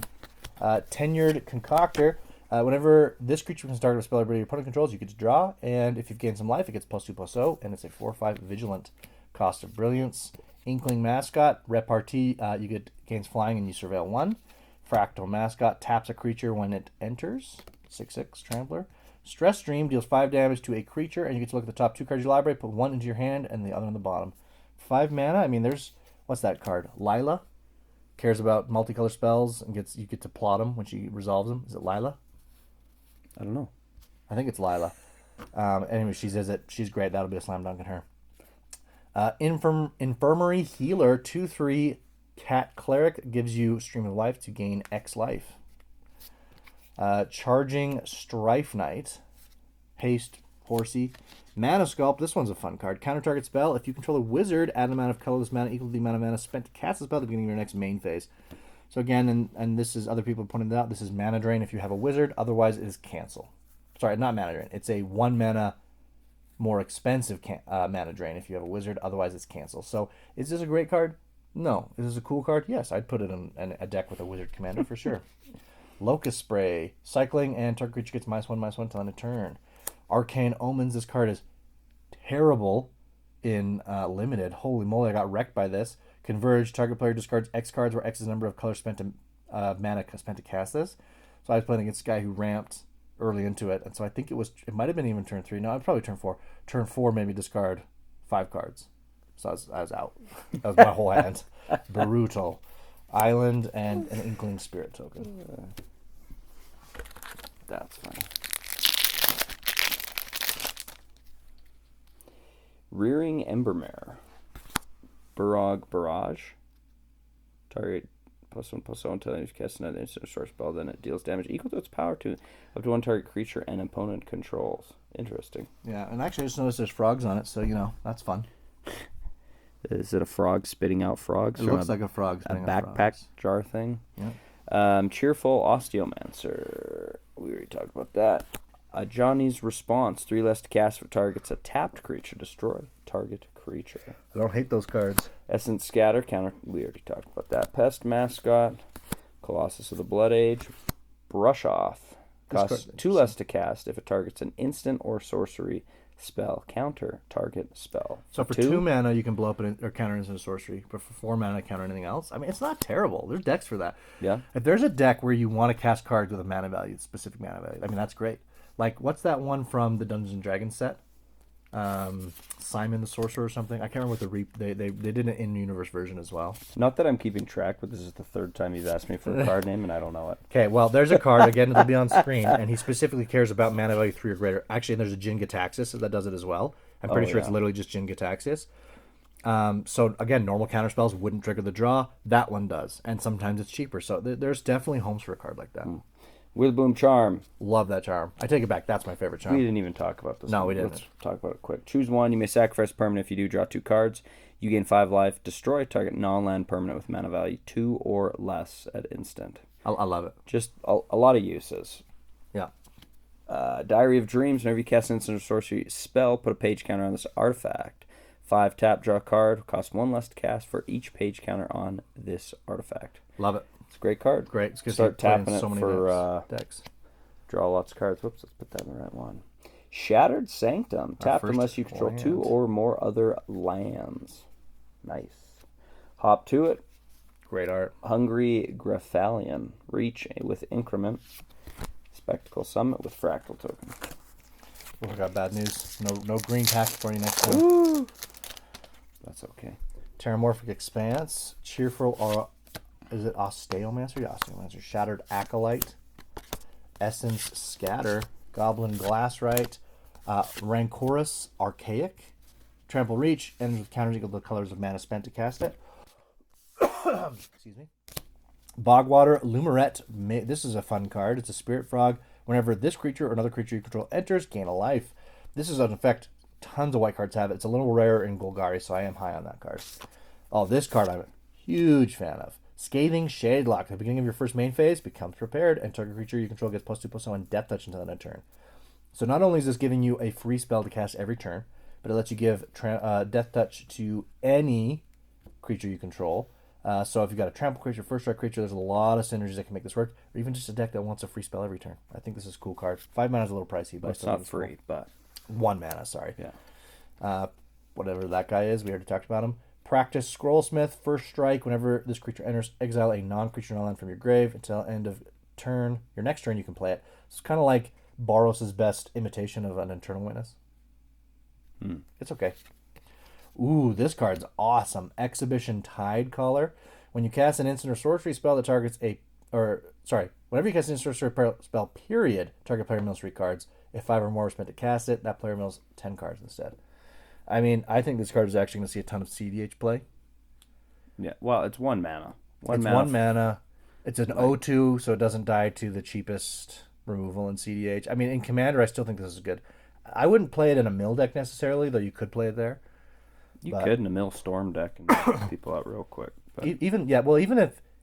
Tenured Concoctor. Whenever this creature can start a spell ability your opponent controls, you get to draw, and if you've gained some life, it gets +2/+0, and it's a 4/5 Vigilant. Cost of Brilliance. Inkling Mascot. Repartee, gains flying and you surveil 1. Fractal Mascot taps a creature when it enters. 6/6 Trampler. Stress Dream deals 5 damage to a creature, and you get to look at the top 2 cards of your library, put 1 into your hand and the other on the bottom. 5 mana. I mean, what's that card? Lila cares about multicolor spells and you get to plot them when she resolves them. Is it Lila? I don't know. I think it's Lila. Anyway, she says that she's great. That'll be a slam dunk in her. Infirmary Healer 2/3 Cat Cleric gives you Stream of Life to gain X life. Charging Strife Knight, haste, horsey. Mana Sculpt, this one's a fun card. Counter target spell. If you control a wizard, add an amount of colorless mana equal to the amount of mana spent to cast the spell at the beginning of your next main phase. So again, and this is other people pointing it out, this is mana drain if you have a wizard, otherwise it is cancel. Sorry, not mana drain. It's a 1 mana more expensive mana drain if you have a wizard, otherwise it's cancel. So is this a great card? No. Is this a cool card? Yes, I'd put it in a deck with a wizard commander for sure. Locust Spray. Cycling and target creature gets -1/-1 till end of turn. Arcane Omens. This card is terrible in limited. Holy moly, I got wrecked by this. Converge. Target player discards X cards where X is the number of colors spent to mana spent to cast this. So I was playing against a guy who ramped early into it, and so I think it might have been even turn 3. No, I'd probably turn 4. Turn 4 made me discard 5 cards. So I was out. That was my whole hand. Brutal. Island and an Inkling Spirit token. That's funny. Rearing Embermare. Barrage Barrage. Target +1/+1 until you cast another instant source spell, then it deals damage equal to its power to up to 1 target creature and opponent controls. Interesting. Yeah, and actually I just noticed there's frogs on it, so that's fun. Is it a frog spitting out frogs? It looks like a frog a spitting backpack out frogs. jar thing. Yeah. Cheerful Osteomancer. We already talked about that. Johnny's Response. 3 less to cast if it targets a tapped creature. Destroy target creature. I don't hate those cards. Essence Scatter. Counter. We already talked about that. Pest Mascot. Colossus of the Blood Age. Brush Off. Costs 2 less to cast if it targets an instant or sorcery spell. Counter target spell. So for 2 mana, you can blow up or counter instant sorcery. But for 4 mana, counter anything else. I mean, it's not terrible. There's decks for that. Yeah. If there's a deck where you want to cast cards with a mana value, specific mana value, I mean, that's great. Like, what's that one from the Dungeons and Dragons set? Simon the Sorcerer or something. I can't remember what they did an in-universe version as well. Not that I'm keeping track, but this is the 3rd time you've asked me for a card name, and I don't know it. Okay, well, there's a card, again, it'll be on screen, and he specifically cares about mana value 3 or greater. Actually, there's a Jin Gitaxias that does it as well. I'm pretty sure it's literally just Jin Gitaxias. So, again, normal counter spells wouldn't trigger the draw. That one does, and sometimes it's cheaper. So there's definitely homes for a card like that. Withboom Charm. Love that charm. I take it back. That's my favorite charm. We didn't even talk about this. No, we didn't. Let's talk about it quick. Choose 1. You may sacrifice a permanent. If you do, draw 2 cards. You gain 5 life. Destroy target non-land permanent with mana value 2 or less at instant. I love it. Just a lot of uses. Yeah. Diary of Dreams. Whenever you cast an instant or sorcery spell, put a page counter on this artifact. 5 tap, draw a card. Cost 1 less to cast for each page counter on this artifact. Love it. It's a great card. Great. It's Start tapping so it many for decks. Draw lots of cards. Whoops, let's put that in the right one. Shattered Sanctum. Tap unless you control 2 or more other lands. Nice. Hop to it. Great art. Hungry Graphalion. Reach with Increment. Spectacle Summit with Fractal Token. Oh, I got bad news. No green pack for you next time. Woo! That's okay. Terramorphic Expanse. Cheerful Aura. Is it Osteomancer? Yeah, Osteomancer. Shattered Acolyte. Essence Scatter. Goblin Glasswright. Rancorous Archaic. Trample Reach. Ends with counters equal to the colors of mana spent to cast it. Excuse me. Bogwater Lumerette. This is a fun card. It's a Spirit Frog. Whenever this creature or another creature you control enters, gain a life. This is an effect tons of white cards have it. It's a little rarer in Golgari, so I am high on that card. Oh, this card I'm a huge fan of. Scathing Shadelock. At the beginning of your first main phase, becomes prepared, and target creature you control gets +2/+1 Death Touch until the end of turn. So not only is this giving you a free spell to cast every turn, but it lets you give Death Touch to any creature you control. So if you've got a trample creature, first strike creature, there's a lot of synergies that can make this work. Or even just a deck that wants a free spell every turn. I think this is a cool card. 5 mana is a little pricey, but it's not free, but 1 mana, sorry. Yeah. Whatever that guy is, we already talked about him. Practice Scrollsmith. First strike, whenever this creature enters, exile a non-creature non-land from your grave until end of turn. Your next turn, you can play it. It's kind of like Boros' best imitation of an Eternal Witness. It's okay. Ooh, this card's awesome. Exhibition Tide Caller. When you cast an instant or sorcery spell that targets whenever you cast an instant or sorcery spell, period, target player mills 3 cards. If 5 or more are spent to cast it, that player mills 10 cards instead. I mean, I think this card is actually going to see a ton of CDH play. Yeah, well, it's 1 mana. It's 1 mana. It's an 0/2, so it doesn't die to the cheapest removal in CDH. I mean, in Commander, I still think this is good. I wouldn't play it in a mill deck necessarily, though you could play it there. You could in a mill storm deck and knock people out real quick. But... Even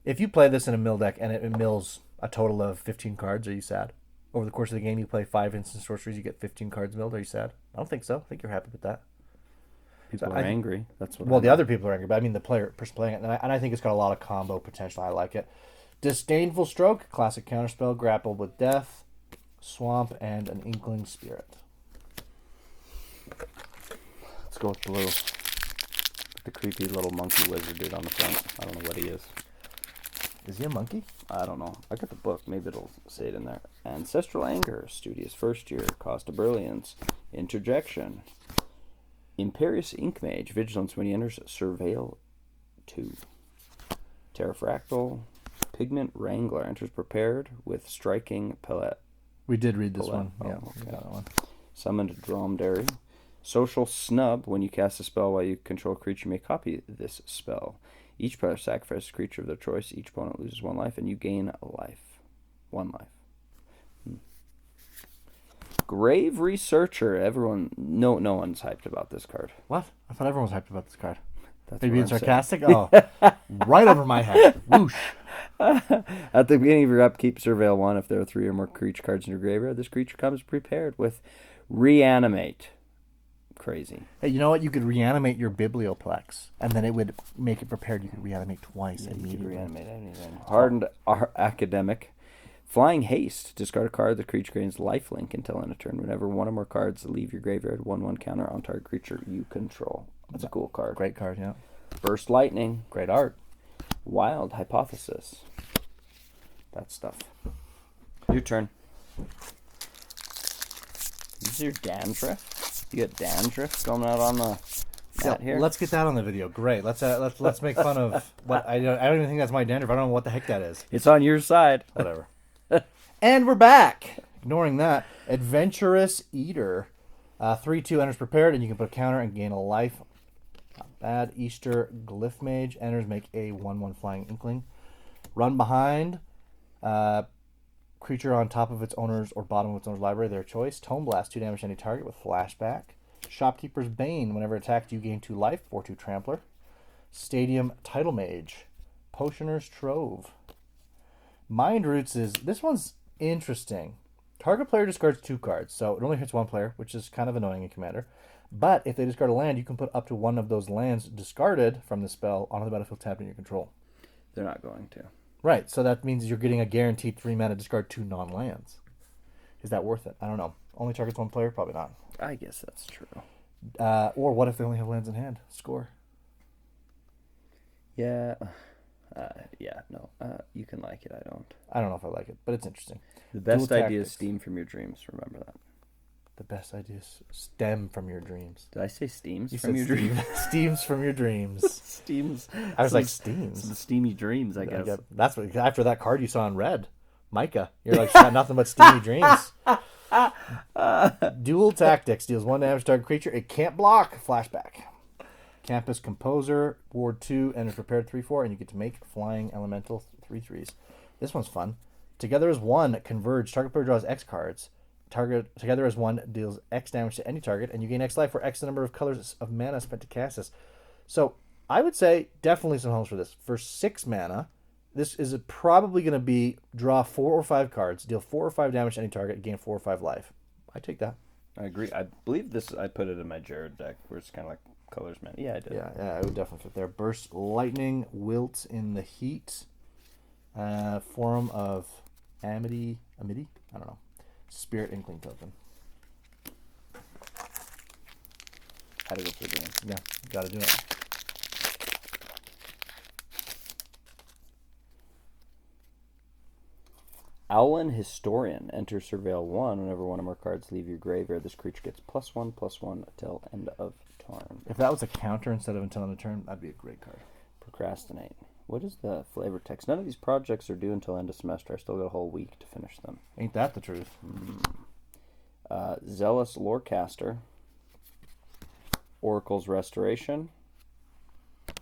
if you play this in a mill deck and it mills a total of 15 cards, are you sad? Over the course of the game, you play 5 instant sorceries, you get 15 cards milled. Are you sad? I don't think so. I think you're happy with that. People are angry. That's what. Well, the other people are angry, but I mean the person playing it, and I think it's got a lot of combo potential. I like it. Disdainful Stroke, classic counterspell, grapple with death, swamp, and an inkling spirit. Let's go with blue. The creepy little monkey wizard dude on the front. I don't know what he is. Is he a monkey? I don't know. I got the book. Maybe it'll say it in there. Ancestral Anger, Studious First Year, Cost of Brilliance, Interjection, Imperious Ink Mage, Vigilance when he enters Surveil 2. Terrafractal, Pigment Wrangler, enters prepared with Striking Palette. We did read this one. Oh, yeah, okay. we got that one. Summoned Dromedary. Social Snub, when you cast a spell while you control a creature, you may copy this spell. Each player sacrifices a creature of their choice. Each opponent loses 1 life, and you gain a life. 1 life. Grave Researcher. Everyone, no one's hyped about this card. What? I thought everyone was hyped about this card. That's Maybe what it's I'm sarcastic? Oh, right over my head. Whoosh. At the beginning of your upkeep, surveil 1. If there are 3 or more creature cards in your graveyard, this creature comes prepared with Reanimate. Crazy. Hey, you know what? You could reanimate your Biblioplex, and then it would make it prepared. You could reanimate twice immediately. You could reanimate anything. Hardened Academic. Flying Haste. Discard a card. The creature gains lifelink until end of turn. Whenever 1 or more cards leave your graveyard, 1/1 counter on target creature you control. That's a cool card. Great card, yeah. Burst Lightning. Great art. Wild Hypothesis. That stuff. Your turn. This is your dandruff? You got dandruff going out on the mat here? Let's get that on the video. Great. Let's make fun of what I don't even think that's my dandruff. I don't know what the heck that is. It's on your side. Whatever. And we're back. Ignoring that, Adventurous Eater, 3/2 enters prepared, and you can put a counter and gain a life. Not bad. Easter Glyph Mage enters, make a 1/1 flying inkling. Run behind. Creature on top of its owner's or bottom of its owner's library, their choice. Tome Blast, 2 damage to any target with flashback. Shopkeeper's Bane, whenever attacked, you gain 2 life, 4/2 Trampler. Stadium Title Mage. Potioner's Trove. Mind Roots is, this one's interesting. Target player discards 2 cards, so it only hits 1 player, which is kind of annoying in Commander. But if they discard a land, you can put up to 1 of those lands discarded from the spell onto the battlefield tapped in your control. They're not going to. Right, so that means you're getting a guaranteed 3 mana discard 2 non-lands. Is that worth it? I don't know. Only targets 1 player? Probably not. I guess that's true. Or what if they only have lands in hand? Score. Yeah. No. You can like it. I don't know if I like it, but it's interesting. The best Dual idea is tactics. steam from your dreams. Remember that. The best ideas stem from your dreams. Did I say steams You from said your dreams? Steams from your dreams. Steams. I was like, steams? Some steamy dreams, I guess. That's what, after that card you saw in red, Micah, you're like, she's got nothing but steamy dreams. Dual Tactics deals 1 damage to target creature. It can't block. Flashback. Campus Composer, Ward 2, enters prepared 3/4, and you get to make Flying Elemental 3/3s. This one's fun. Together as 1, converge. Target player draws X cards. Target together as 1 deals X damage to any target, and you gain X life for X the number of colors of mana spent to cast this. So I would say definitely some homes for this. For 6 mana, this is probably going to be draw 4 or 5 cards, deal 4 or 5 damage to any target, gain 4 or 5 life. I take that. I agree. I believe this. I put it in my Jared deck, where it's kind of like colors, man. Yeah, I did. Yeah, I would definitely fit there. Burst Lightning, Wilt in the Heat, Forum of Amity. I don't know. Spirit Inkling Token. Had to go for the game. Yeah, gotta do it. Owlin Historian. Enter Surveil 1. Whenever 1 or more cards leave your graveyard, this creature gets +1/+1 until end of turn. If that was a counter instead of until end of turn, that'd be a great card. Procrastinate. What is the flavor text? None of these projects are due until end of semester. I still got a whole week to finish them. Ain't that the truth? Zealous Lorecaster. Oracle's Restoration.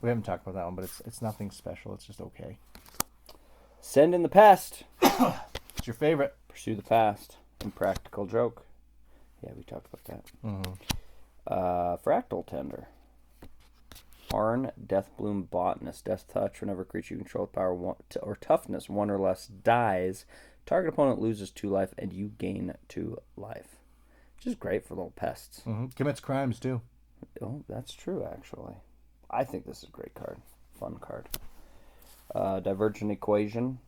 We haven't talked about that one, but it's nothing special. It's just okay. Send in the Pest. It's your favorite. Pursue the Past. Impractical Joke. Yeah, we talked about that. Mm-hmm. Fractal Tender. Arn, Deathbloom Botanist. Death Touch. Whenever a creature you control with power or toughness 1 or less dies, target opponent loses 2 life and you gain 2 life. Which is great for little pests. Mm-hmm. Commits crimes too. Oh, that's true, actually. I think this is a great card. Fun card. Divergent Equation.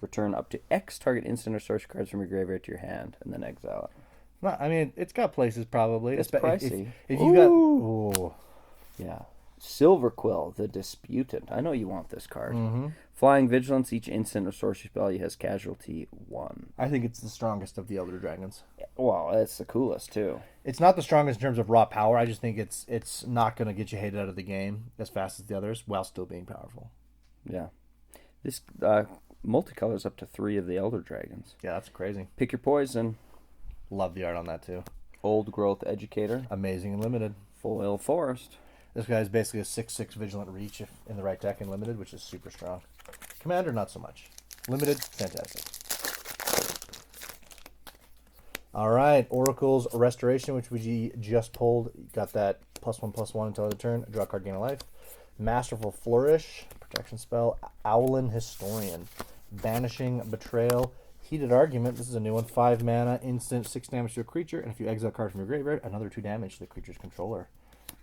Return up to X target instant or sorcery cards from your graveyard to your hand, and then exile it. No, I mean, it's got places probably. It's pricey. If you got... Ooh. Yeah. Silver Quill, the Disputant. I know you want this card. Mm-hmm. Flying Vigilance. Each instant or sorcery spell you has casualty 1. I think it's the strongest of the Elder Dragons. Well, it's the coolest, too. It's not the strongest in terms of raw power. I just think it's not going to get you hated out of the game as fast as the others while still being powerful. Yeah. This multicolors up to 3 of the Elder Dragons. Yeah, that's crazy. Pick your poison. Love the art on that too. Old Growth Educator. Amazing and limited. Foil Forest. This guy's basically a 6/6 Vigilant Reach if in the right deck and limited, which is super strong. Commander, not so much. Limited, fantastic. All right, Oracle's Restoration, which we just pulled. Got that +1/+1 until end of turn. Draw a card, gain a life. Masterful Flourish, protection spell. Owlin Historian, Banishing Betrayal. Heated Argument. This is a new one. 5 mana, instant, 6 damage to a creature, and if you exile a card from your graveyard, another 2 damage to the creature's controller.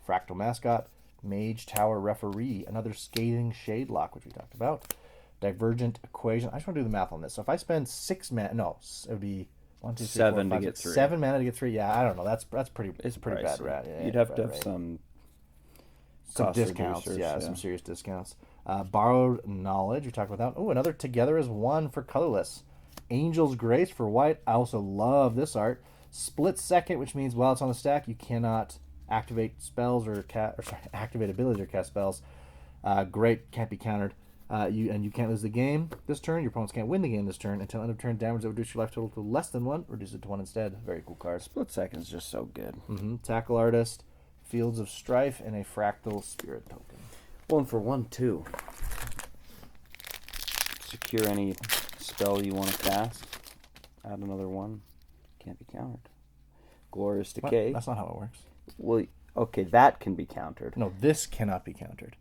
Fractal Mascot, Mage Tower Referee, another Scathing Shade Lock, which we talked about. Divergent Equation. I just want to do the math on this. So if I spend 6 mana, no, it would be 1, 2, 3, 7 4, 5, to get 3. 7 mana to get 3. Yeah, I don't know. That's pretty. It's pretty pricey. bad, right? Yeah, You'd have to have right. some Discounts. reducers, Yeah, some serious discounts. Borrowed Knowledge. We talked about that. Oh, another Together as One for colorless. Angel's Grace for white. I also love this art. Split Second, which means while it's on the stack, you cannot activate spells or activate abilities or cast spells. Great, can't be countered. You can't lose the game this turn. Your opponents can't win the game this turn until end of turn. Damage that reduces your life total to less than 1. Reduce it to 1 instead. Very cool card. Split Second is just so good. Mm-hmm. Tackle Artist, Fields of Strife, and a Fractal Spirit token. 1 for 1, too. Secure any spell you want to cast. Add another 1. Can't be countered. Glorious Decay. What? That's not how it works. Well, okay, that can be countered. No, this cannot be countered.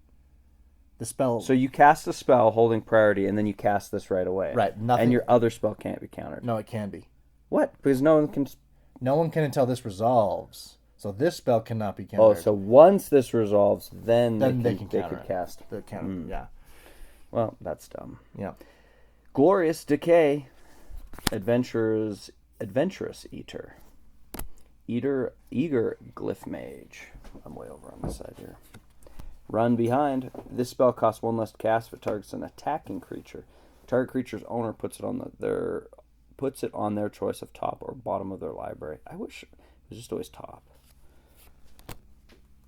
The spell... So you cast a spell holding priority, and then you cast this right away. Right, nothing... And your other spell can't be countered. No, it can be. What? Because no one can... No one can until this resolves. So this spell cannot be countered. Oh, so once this resolves, then they can cast. The counter, yeah. Well, that's dumb. Yeah. Glorious Decay. Adventurous Eater. Eager Glyph Mage. I'm way over on this side here. Run Behind. This spell costs 1 less to cast if it targets an attacking creature. Target creature's owner puts it on their choice of top or bottom of their library. I wish it was just always top.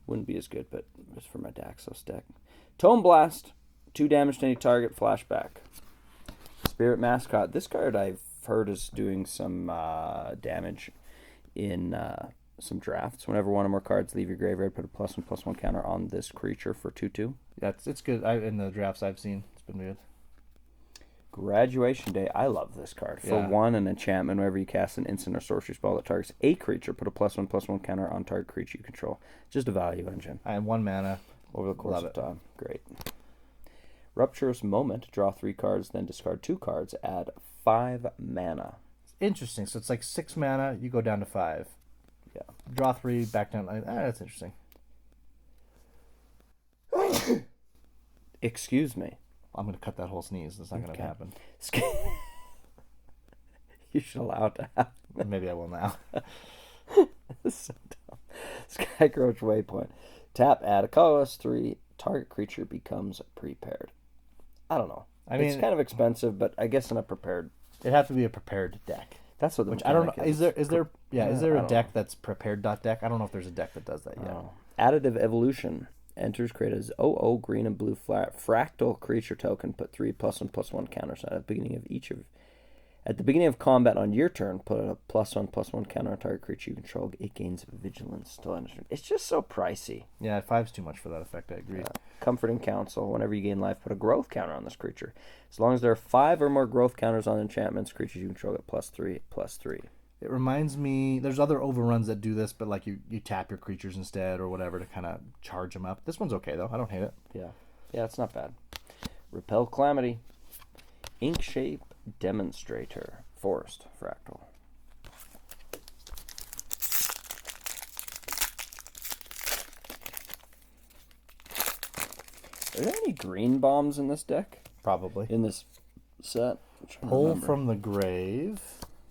Wouldn't be as good, but it's for my Daxos deck. Tome Blast. 2 damage to any target. Flashback. Spirit Mascot. This card I've heard is doing some damage in some drafts. Whenever one or more cards leave your graveyard, put a +1/+1 counter on this creature for 2/2. It's good. In the drafts I've seen, it's been good. Graduation Day. I love this card. For 1, an enchantment. Whenever you cast an instant or sorcery spell that targets a creature, put a +1/+1 counter on target creature you control. Just a value engine. I have 1 mana. Over the course of time. Great. Rupturous Moment. Draw 3 cards, then discard 2 cards. Add 5 mana. Interesting. So it's like 6 mana. You go down to 5. Yeah. Draw 3, back down. That's interesting. Excuse me. I'm going to cut that whole sneeze. That's not going to happen. You should allow it to happen. Maybe I will now. This is so dumb. Skycroach Waypoint. Tap, add a colorless 3. Target creature becomes prepared. I don't know. It's kind of expensive, but I guess in a prepared... It'd have to be a prepared deck. That's what the Which I don't know. Is there a deck know. that's prepared deck? I don't know if there's a deck that does that yet. Additive Evolution. Enters, create a 0/0 green and blue fractal creature token. Put 3 +1/+1 counters at the beginning of each of At the beginning of combat on your turn, put a +1/+1 counter on target creature you control. It gains vigilance till end of turn. It's just so pricey. Yeah, 5's too much for that effect. I agree. Comforting Counsel. Whenever you gain life, put a growth counter on this creature. As long as there are 5 or more growth counters on enchantments, creatures you control get +3/+3. It reminds me, there's other overruns that do this, but like you tap your creatures instead or whatever to kind of charge them up. This one's okay, though. I don't hate it. Yeah, it's not bad. Repel Calamity. Inkshape Demonstrator. Forest Fractal. Are there any green bombs in this deck? Probably. In this set? Pull from the Grave.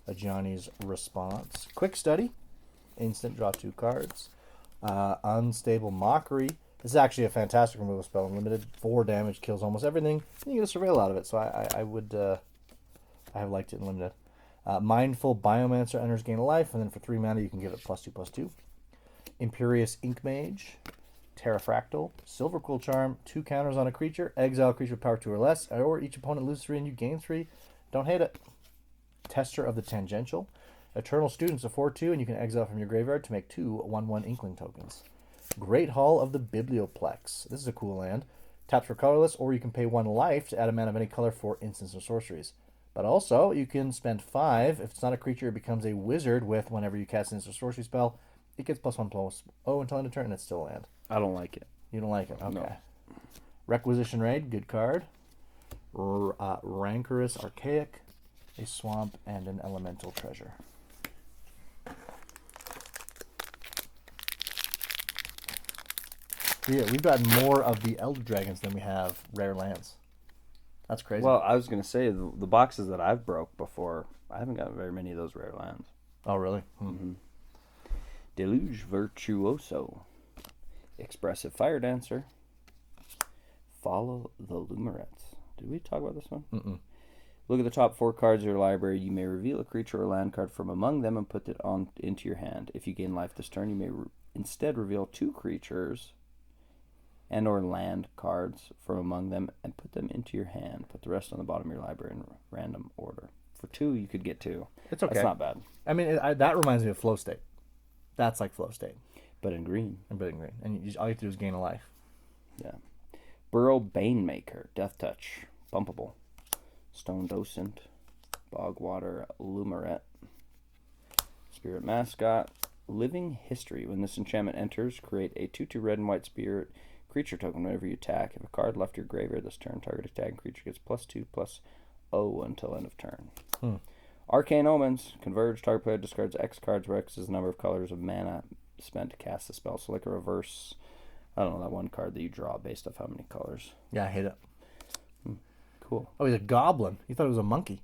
A Johnny's Response. Quick Study. Instant, draw 2 cards. Unstable Mockery. This is actually a fantastic removal spell. Unlimited 4 damage, kills almost everything. And you get a Surveil out of it, so I have liked it in Limited. Mindful Biomancer enters gain a life, and then for 3 mana you can give it +2/+2. Imperious Ink Mage. Terrafractal. Silver Quill Charm. 2 counters on a creature. Exile creature power 2 or less, or each opponent loses 3 and you gain 3. Don't hate it. Tester of the Tangential. Eternal Student's a 4/2, and you can exile from your graveyard to make 2 1/1 Inkling tokens. Great Hall of the Biblioplex. This is a cool land. Taps for colorless, or you can pay 1 life to add a mana of any color for instants or sorceries. But also, you can spend 5. If it's not a creature, it becomes a wizard with whenever you cast an instant or sorcery spell. It gets +1/+0 until end of turn, and it's still a land. I don't like it. You don't like it? Okay. No. Requisition Raid, good card. Rancorous Archaic. A swamp, and an elemental treasure. Yeah, we've got more of the Elder Dragons than we have rare lands. That's crazy. Well, I was going to say, the boxes that I've broke before, I haven't got very many of those rare lands. Oh, really? Mm-hmm. Deluge Virtuoso. Expressive Fire Dancer. Follow the Lumerets. Did we talk about this one? Mm-mm. Look at the top 4 cards of your library. You may reveal a creature or land card from among them and put it into your hand. If you gain life this turn, you may instead reveal 2 creatures and or land cards from among them and put them into your hand. Put the rest on the bottom of your library in random order. For 2, you could get 2. It's okay. That's not bad. I mean, that reminds me of Flow State. That's like Flow State. But in green. And green. And all you have to do is gain a life. Yeah. Burrow Banemaker. Death Touch. Bumpable. Stone Docent, Bogwater Lumeret, Spirit Mascot, Living History. When this enchantment enters, create a 2/2 red and white spirit creature token whenever you attack. If a card left your graveyard this turn, target attacking creature gets +2/+0 until end of turn. Arcane Omens. Converge. Target player discards X cards where X is the number of colors of mana spent to cast the spell. So like a reverse, I don't know, that one card that you draw based off how many colors. Yeah, I hate it. Cool. Oh, he's a goblin. You thought it was a monkey.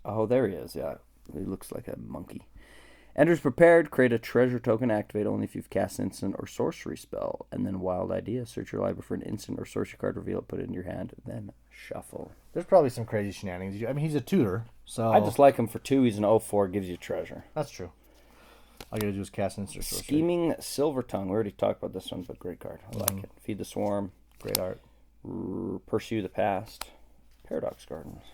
Oh, there he is, yeah. He looks like a monkey. Enters prepared. Create a treasure token. Activate only if you've cast instant or sorcery spell. And then Wild Idea. Search your library for an instant or sorcery card. Reveal it. Put it in your hand. Then shuffle. There's probably some crazy shenanigans. I mean, he's a tutor, so... I just like him for 2. He's an 0/4. Gives you treasure. That's true. All you gotta do is cast instant or sorcery. Scheming Silver Tongue. We already talked about this one, but great card. I like it. Feed the Swarm. Great art. Pursue the Past. Paradox Gardens.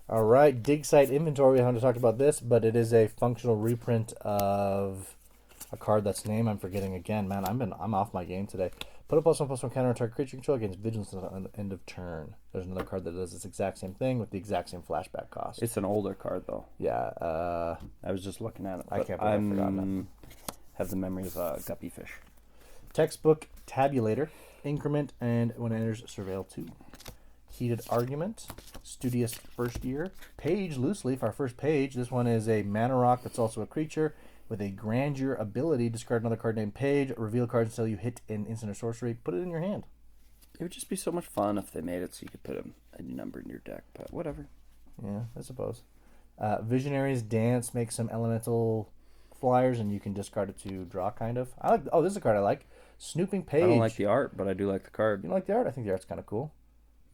All right, Dig Site Inventory. We haven't talked about this, but it is a functional reprint of a card that's name I'm forgetting again. Man, I'm off my game today. Put a +1/+1 counter on target creature control against vigilance at the end of turn. There's another card that does this exact same thing with the exact same flashback cost. It's an older card though. Yeah. I was just looking at it. I can't believe I've forgotten it. Have the memory of Guppy Fish. Textbook Tabulator, Increment, and when it enters, Surveil 2. Heated Argument, Studious First Year, Page Looseleaf, our first page. This one is a mana rock that's also a creature with a Grandeur ability. Discard another card named Page, reveal cards until you hit an instant or sorcery, put it in your hand. It would just be so much fun if they made it so you could put a number in your deck, but whatever. Yeah, I suppose. Visionaries Dance, make some elemental flyers, and you can discard it to draw, kind of. This is a card I like. Snooping Page. I don't like the art, but I do like the card. You don't like the art? I think the art's kind of cool.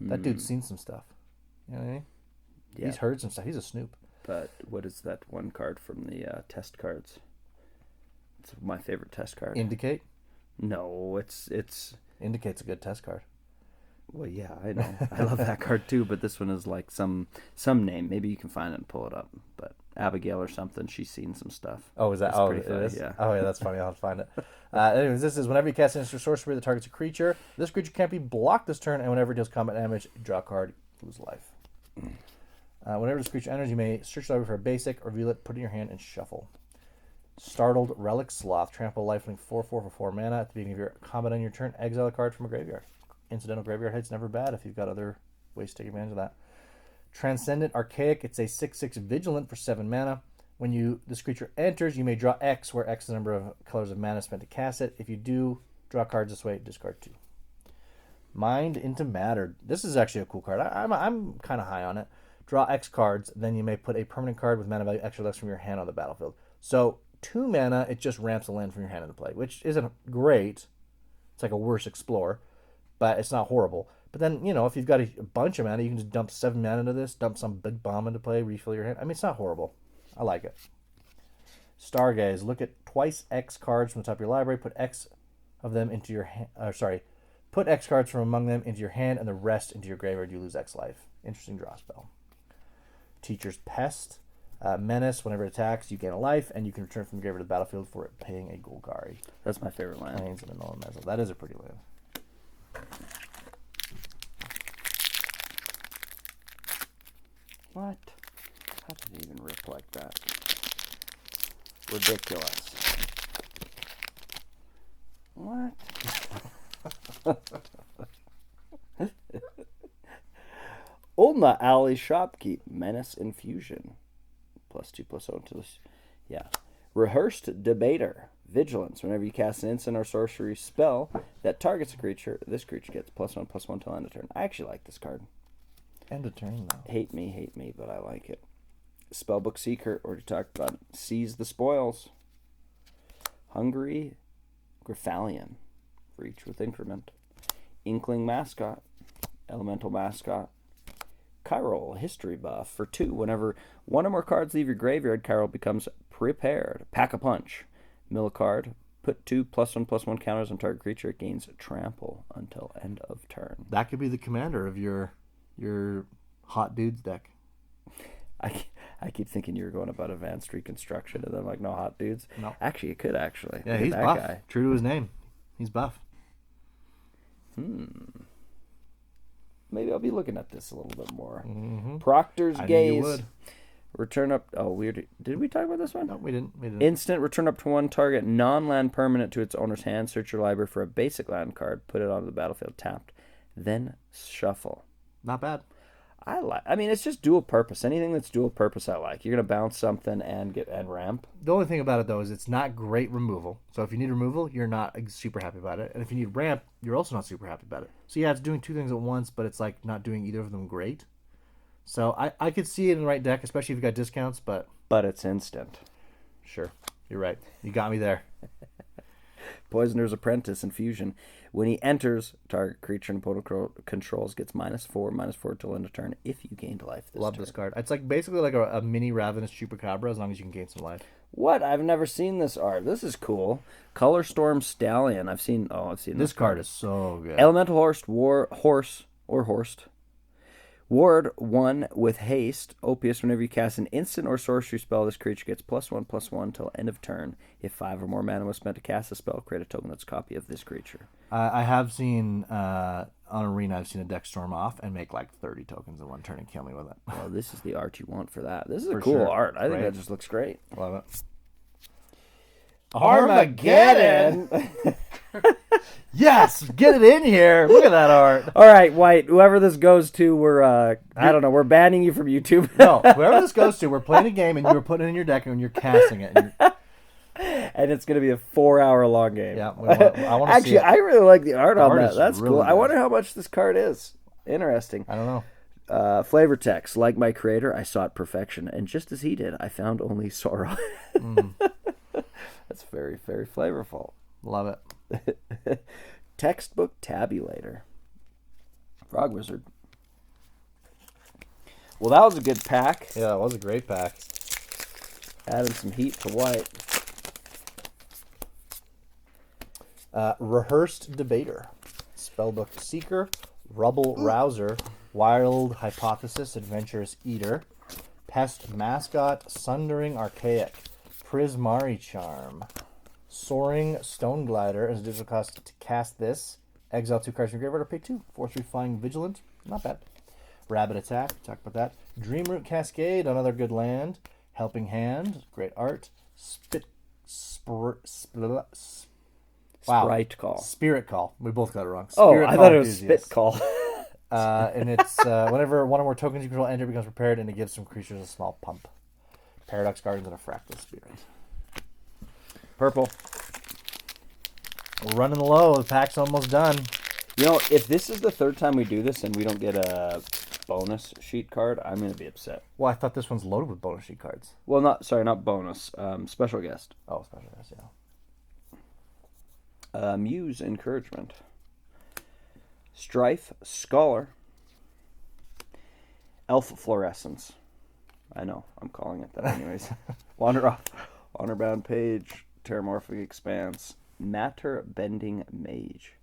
That dude's seen some stuff. You know what I mean? Yeah. He's heard some stuff. He's a snoop. But what is that one card from the test cards? It's my favorite test card. Indicate? No, it's Indicates a good test card. well, yeah, I know. I love that card too, but this one is like some name. Maybe you can find it and pull it up. But Abigail or something, she's seen some stuff. Oh, is that? It's Oh, pretty it funny, is? yeah. Oh, yeah, that's funny. I'll have to find it. Anyways, this is whenever you cast an instant sorcery that targets a creature, this creature can't be blocked this turn, and whenever it deals combat damage, draw a card, lose life. Whenever this creature enters, you may search the library for a basic, reveal it, put it in your hand, and shuffle. Startled Relic Sloth. Trample lifelink 4/4 for 4 mana. At the beginning of your combat on your turn, exile a card from a graveyard. Incidental graveyard hit's never bad if you've got other ways to take advantage of that. Transcendent Archaic. It's a 6/6 Vigilant for 7 mana. When this creature enters, you may draw X, where X is the number of colors of mana spent to cast it. If you do draw cards this way, discard 2. Mind into Matter. This is actually a cool card. I'm kind of high on it. Draw X cards, then you may put a permanent card with mana value X or less from your hand on the battlefield. So 2 mana, it just ramps a land from your hand into play, which isn't great. It's like a worse Explore, but it's not horrible. But then, if you've got a bunch of mana, you can just dump 7 mana into this, dump some big bomb into play, refill your hand. I mean, it's not horrible. I like it. Stargaze. Look at twice X cards from the top of your library. Put X of them into your hand. Put X cards from among them into your hand, and the rest into your graveyard. You lose X life. Interesting draw spell. Teacher's Pest. Menace. Whenever it attacks, you gain a life, and you can return from the graveyard to the battlefield for it paying a Golgari. That's my favorite land. Lands in the Nolan Mezzle. That is a pretty land. What? How did it even rip like that? Ridiculous. What? Ulna Alley Shopkeep. Menace Infusion. +2/+0 to this. Yeah. Rehearsed Debater. Vigilance. Whenever you cast an instant or sorcery spell that targets a creature, this creature gets +1/+1 till end of turn. I actually like this card. End of turn, though. Hate me, but I like it. Spellbook Seeker, or to talk about Seize the Spoils. Hungry Griffalion. Reach with Increment. Inkling Mascot. Elemental Mascot. Chiral History Buff for 2. Whenever one or more cards leave your graveyard, Chiral becomes prepared. Pack a Punch. Mill a card. Put 2 +1/+1 counters on target creature. It gains Trample until end of turn. That could be the commander of your Hot Dudes deck. I keep thinking you were going about Advanced Reconstruction, and then like, no, Hot Dudes. No. Actually, it could actually. Yeah, Look at he's that buff. guy. True to his name. He's buff. Maybe I'll be looking at this a little bit more. Mm-hmm. Proctor's I Gaze. knew you would. Return up. Oh, weird. Did we talk about this one? No, we didn't. Instant. Return up to 1 target non-land permanent to its owner's hand. Search your library for a basic land card. Put it onto the battlefield tapped. Then shuffle. Not bad. I mean, it's just dual purpose. Anything that's dual purpose, I like. You're gonna bounce something and ramp. The only thing about it, though, is it's not great removal. So if you need removal, you're not super happy about it. And if you need ramp, you're also not super happy about it. So yeah, it's doing 2 things at once, but it's like not doing either of them great. So I could see it in the right deck, especially if you got discounts, but But it's instant. sure. You're right. You got me there. Poisoner's Apprentice Infusion. When he enters, target creature and opponent controls gets -4/-4 till end of turn if you gained life this Love turn. this card. It's like basically like a mini Ravenous Chupacabra as long as you can gain some life. What? I've never seen this art. This is cool. Color Storm Stallion. I've seen This card is so good. Elemental Horst. Ward 1 with haste. Opius. Whenever you cast an instant or sorcery spell, this creature gets +1/+1 till end of turn. If 5 or more mana was spent to cast a spell, create a token that's a copy of this creature. I have seen on Arena, I've seen a deck storm off and make like 30 tokens in one turn and kill me with it. Well, this is the art you want for that. This is a For cool sure. art. I think Right. that just looks great. Love it. Armageddon! Yes, get it in here. Look at that art. All right, White. Whoever this goes to, we're I don't know. We're banning you from YouTube. No, whoever this goes to, we're playing a game and you're putting it in your deck and you're casting it. And it's going to be a 4-hour-long game. Yeah, I want to Actually, see it. I really like the art on art that. is That's really cool. I good. wonder how much this card is. Interesting. I don't know. Flavor text. Like my creator, I sought perfection, and just as he did, I found only sorrow. That's very, very flavorful. Love it. Textbook tabulator. Frog Wizard. Well, that was a good pack. Yeah, it was a great pack. Adding some heat to White. Rehearsed Debater, Spellbook Seeker, Rubble Rouser, Wild Hypothesis, Adventurous Eater, Pest Mascot, Sundering Archaic, Prismari Charm, Soaring Stone Glider. As a digital cost to cast this, exile 2 cards from your graveyard or pay 2. 4/3 Flying Vigilant, not bad. Rabbit Attack, talk about that. Dreamroot Cascade, another good land. Helping Hand, great art. Sprite Call. Spirit Call. We both got it wrong. Oh, Spirit I Call thought it was Enthusiast. Spit Call. And it's whenever one or more tokens you control enter becomes prepared, and it gives some creatures a small pump. Paradox Guardians and a Fractal Spirit. Purple. We're running low. The pack's almost done. You know, if this is the third time we do this and we don't get a bonus sheet card, I'm going to be upset. Well, I thought this one's loaded with bonus sheet cards. Well, not bonus. Special guest. Oh, special guest, yeah. Muse Encouragement. Strife Scholar. Elf Fluorescence. I know, I'm calling it that anyways. Wander off. Honor-bound Page. Terramorphic Expanse. Matter Bending Mage.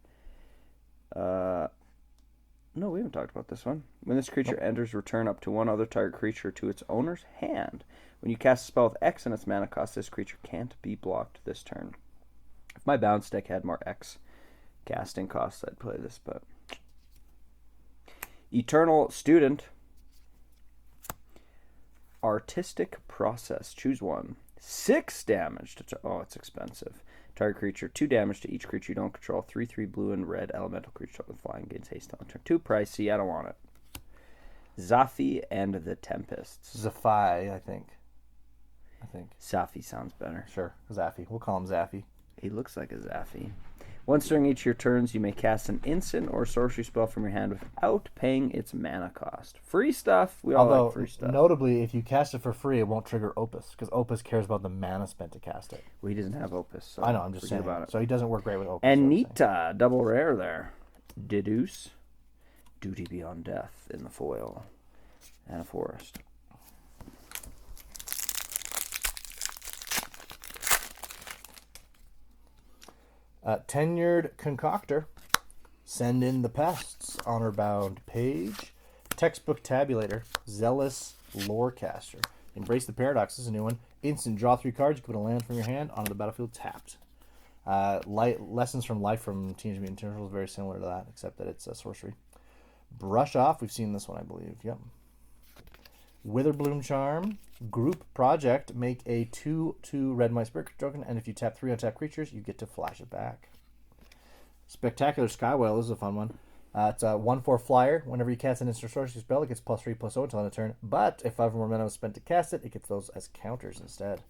No, we haven't talked about this one. When this creature enters, return up to one other target creature to its owner's hand. When you cast a spell with X in its mana cost, this creature can't be blocked this turn. If my bounce deck had more X casting costs, I'd play this, but... Eternal Student. Artistic Process. Choose one. 6 damage to... Oh, it's expensive. Target creature, 2 damage to each creature you don't control. 3/3 blue and red elemental creature with flying gains haste on turn. Too pricey. I don't want it. Zafi and the Tempests. Zafai, I think. Zafi sounds better. Sure, Zaffy. We'll call him Zaffy. He looks like a Zafi. Once during each of your turns, you may cast an instant or sorcery spell from your hand without paying its mana cost. Free stuff. We all like free stuff. Notably, if you cast it for free, it won't trigger Opus, because Opus cares about the mana spent to cast it. Well, he doesn't have Opus. So I know, I'm just saying. about it. So he doesn't work great with Opus. And Nita, double rare there. Deduce. Duty Beyond Death in the foil. And a forest. Tenured Concoctor. Send in the Pests. Honor-bound Page. Textbook Tabulator. Zealous Lorecaster. Embrace the Paradox. This is a new one. Instant. Draw 3 cards. You can put a land from your hand onto the battlefield tapped. Lessons from Life from Teenage Mutant Ninja Turtles. Very similar to that, except that it's a sorcery. Brush Off. We've seen this one, I believe. Yep. Witherbloom Charm. Group Project. Make a 2/2 red mice spirit token, and if you tap 3 untap creatures, you get to flash it back. Spectacular Skywhale. This is a fun one. It's a 1/4 flyer. Whenever you cast an instant sorcery spell, it gets +3/+0 until end of turn. But if 5 or more mana was spent to cast it, it gets those as counters instead.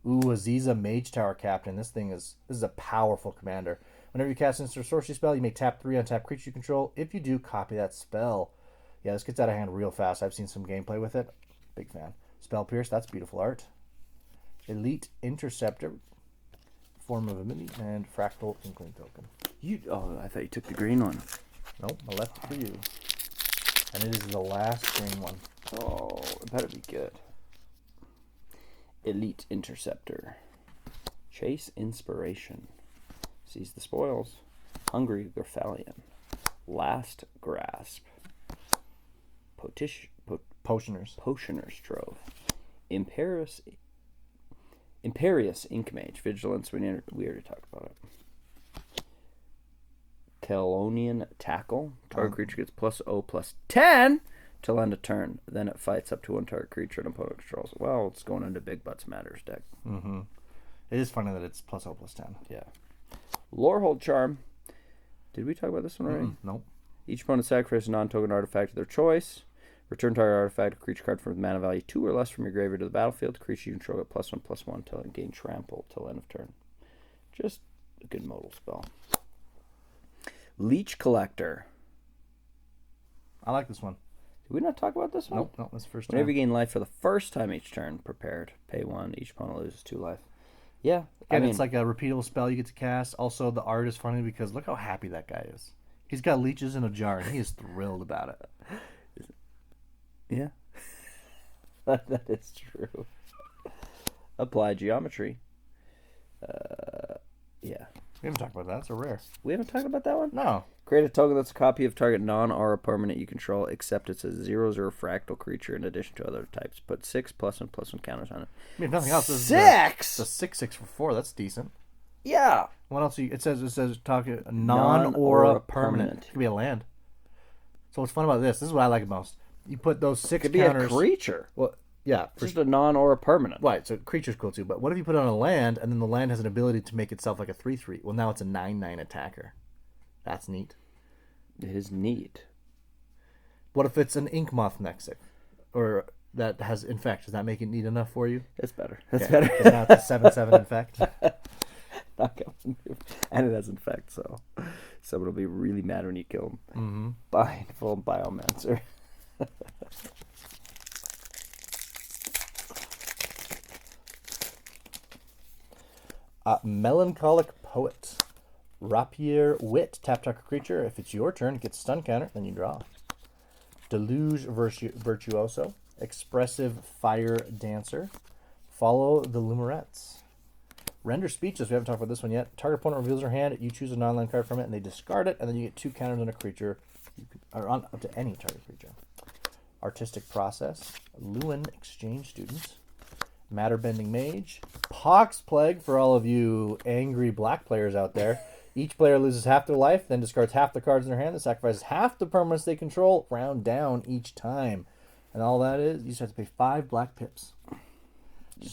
Ooh, Aziza Mage Tower Captain. This is a powerful commander. Whenever you cast an instant sorcery spell, you may tap 3 untap creature you control. If you do, copy that spell. Yeah, this gets out of hand real fast. I've seen some gameplay with it. Big fan. Spell Pierce, that's beautiful art. Elite Interceptor, form of a mini, and Fractal Inkling token. I thought you took the green one. Nope, I left it for you. And it is the last green one. Oh, it better be good. Elite Interceptor. Chase Inspiration. Seize the Spoils. Hungry Garfalion. Last Grasp. Potioner's Trove. Imperious Ink Mage. Vigilance. We already talked about it. Kelonian Tackle. Target creature gets +0/+10 till end of turn. Then it fights up to one target creature and opponent controls. Well, it's going into Big Butts Matters deck. Mm-hmm. It is funny that it's +0/+10. Yeah. Lorehold Charm. Did we talk about this one already? Nope. Each opponent sacrifices a non-token artifact of their choice. Return target artifact or creature card from mana value 2 or less from your graveyard to the battlefield. Creature you control get +1/+1 till it gain trample till end of turn. Just a good modal spell. Leech Collector. I like this one. Did we not talk about this one? Nope, that's the first time. Whenever you gain life for the first time each turn, prepared. Pay 1. Each opponent loses 2 life. Yeah. And it's like a repeatable spell you get to cast. Also, the art is funny because look how happy that guy is. He's got leeches in a jar, and he is thrilled about it. Yeah. That is true. Apply Geometry. Yeah. We haven't talked about that. It's a rare. We haven't talked about that one? No. Create a token that's a copy of target non-aura permanent you control, except it's a 0/0 fractal creature in addition to other types. Put 6 +1/+1 counters on it. I mean, if nothing else. Six! It's a 6/6 for 4. That's decent. Yeah. What else? It says talking a non-aura permanent. It could be a land. So what's fun about this? This is what I like most. You put those 6 Could be counters. a creature. Well, yeah, Just a non-aura permanent. right. So creature's cool too. But what if you put it on a land and then the land has an ability to make itself like a 3/3? Well, now it's a 9/9 attacker. That's neat. It is neat. What if it's an ink moth Mexic, or that has infect? Does that make it neat enough for you? It's better. It's Okay, better. 'cause now it's a 7/7 infect. Not gonna move. And it has infect, so someone will be really mad when you kill him. Mm-hmm. Mindful Biomancer. Melancholic Poet. Rapier Wit. Tap target creature. If it's your turn, it gets stun counter, then you draw. Deluge Virtuoso. Expressive Fire Dancer. Follow the Lumerettes. Render Speechless. We haven't talked about this one yet. Target opponent reveals their hand. You choose a non-land card from it, and they discard it, and then you get 2 counters on a creature, or on up to any target creature. Artistic Process. Lewin Exchange Student. Matter Bending Mage. Pox Plague for all of you angry black players out there. Each player loses half their life, then discards half the cards in their hand, that sacrifices half the permanents they control, round down each time. And all that is, you just have to pay 5 black pips.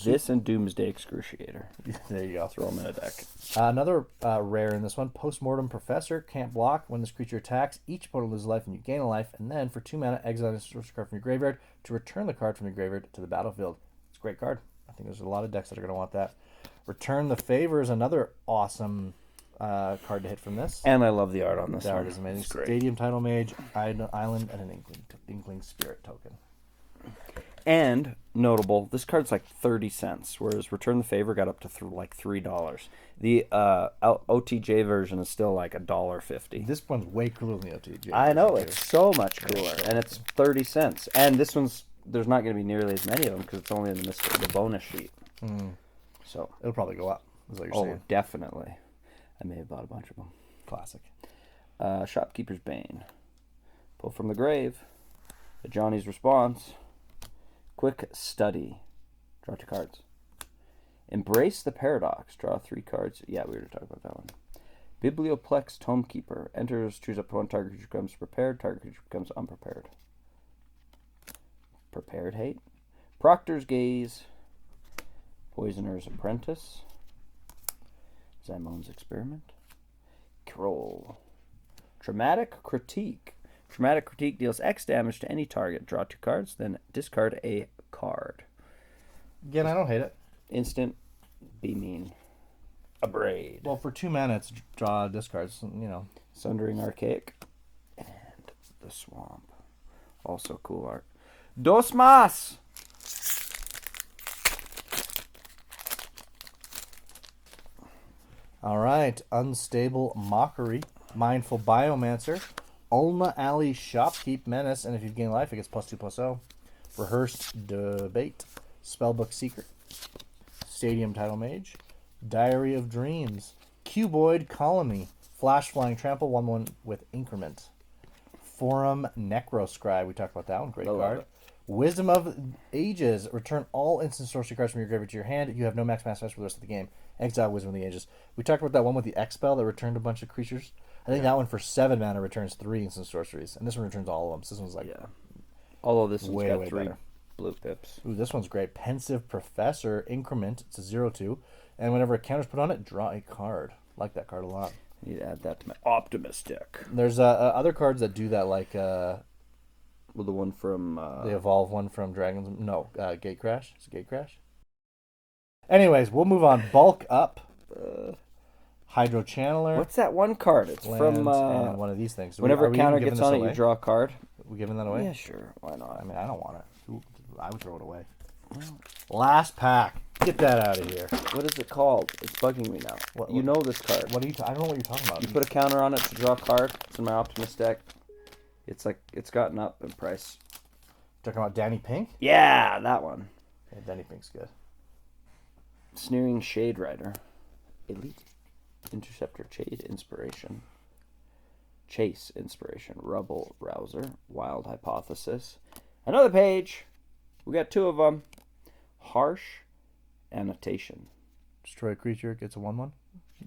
This and Doomsday Excruciator. There you go. Throw them in a deck. Another rare in this one, Postmortem Professor. Can't block. When this creature attacks, each opponent loses life and you gain a life. And then for 2 mana, exile a sorcery card from your graveyard to return the card from your graveyard to the battlefield. It's a great card. I think there's a lot of decks that are going to want that. Return the Favor is another awesome card to hit from this. And I love the art on this The one. art is amazing. It's great. Stadium Title Mage, Island, and an Inkling Spirit token. And notable, this card's like 30 cents, whereas Return the Favor got up to like $3. The OTJ version is still like $1.50. This one's way cooler than the OTJ. I know, it's so much cooler, and it's 30 cents. And this one's, there's not going to be nearly as many of them because it's only in the bonus sheet. So It'll probably go up, is what you're saying. Definitely. I may have bought a bunch of them. Classic. Shopkeeper's Bane. Pull from the grave. Johnny's Response. Quick Study. Draw 2 cards. Embrace the Paradox. Draw 3 cards. Yeah, we were talking about that one. Biblioplex Tomekeeper. Enters, choose up to 1 target creature becomes prepared. Target creature becomes unprepared. Prepared hate. Proctor's Gaze. Poisoner's Apprentice. Zamon's Experiment. Kroll. Traumatic Critique. Traumatic Critique deals X damage to any target. Draw 2 cards, then discard a card. Again, I don't hate it. Instant. Be mean. Abrade. Well, for 2 mana, it's draw discards, you know. Sundering Archaic. And the Swamp. Also cool art. Dos más! All right. Unstable Mockery. Mindful Biomancer. Ulma Alley Shopkeep Menace. And if you gain life, it gets +2/+0. Rehearsed Debate. Spellbook Secret. Stadium Title Mage. Diary of Dreams. Cuboid Colony. Flash Flying Trample. 1/1 with Increment. Forum Necroscribe. We talked about that one. Great card. Wisdom of Ages. Return all instant sorcery cards from your graveyard to your hand. You have no max for the rest of the game. Exile Wisdom of the Ages. We talked about that one with the X spell that returned a bunch of creatures. I think that one for 7 mana returns 3 instant sorceries, and this one returns all of them. So this one's like Although this one's got way 3 better. blue pips. Ooh, this one's great. Pensive Professor. Increment. It's a 0/2, and whenever a counter's put on it, draw a card. Like that card a lot. I need to add that to my Optimus deck. There's other cards that do that, like Well, the one from the Evolve one from Dragons. No, Gate Crash. It's a Gate Crash. Anyways, we'll move on. Bulk Up. Hydro Channeler. what's that one card? It's Lands, from and one of these things. whenever Are a we counter even gets giving on this it, away? you draw a card. We giving that away? Yeah, sure. Why not? I mean, I don't want it. I would throw it away. Last pack. Get that out of here. What is it called? It's bugging me now. You know this card. What are you? I don't know what you're talking about. You put a counter on it to draw a card. It's in my Optimus deck. It's like it's gotten up in price. Talking about Danny Pink? Yeah, that one. Yeah, Danny Pink's good. Sneering Shade Rider. Elite. Interceptor, Chase Inspiration, Rubble Rouser, Wild Hypothesis. Another page. We got 2 of them. Harsh Annotation. Destroy a creature, it gets a 1/1.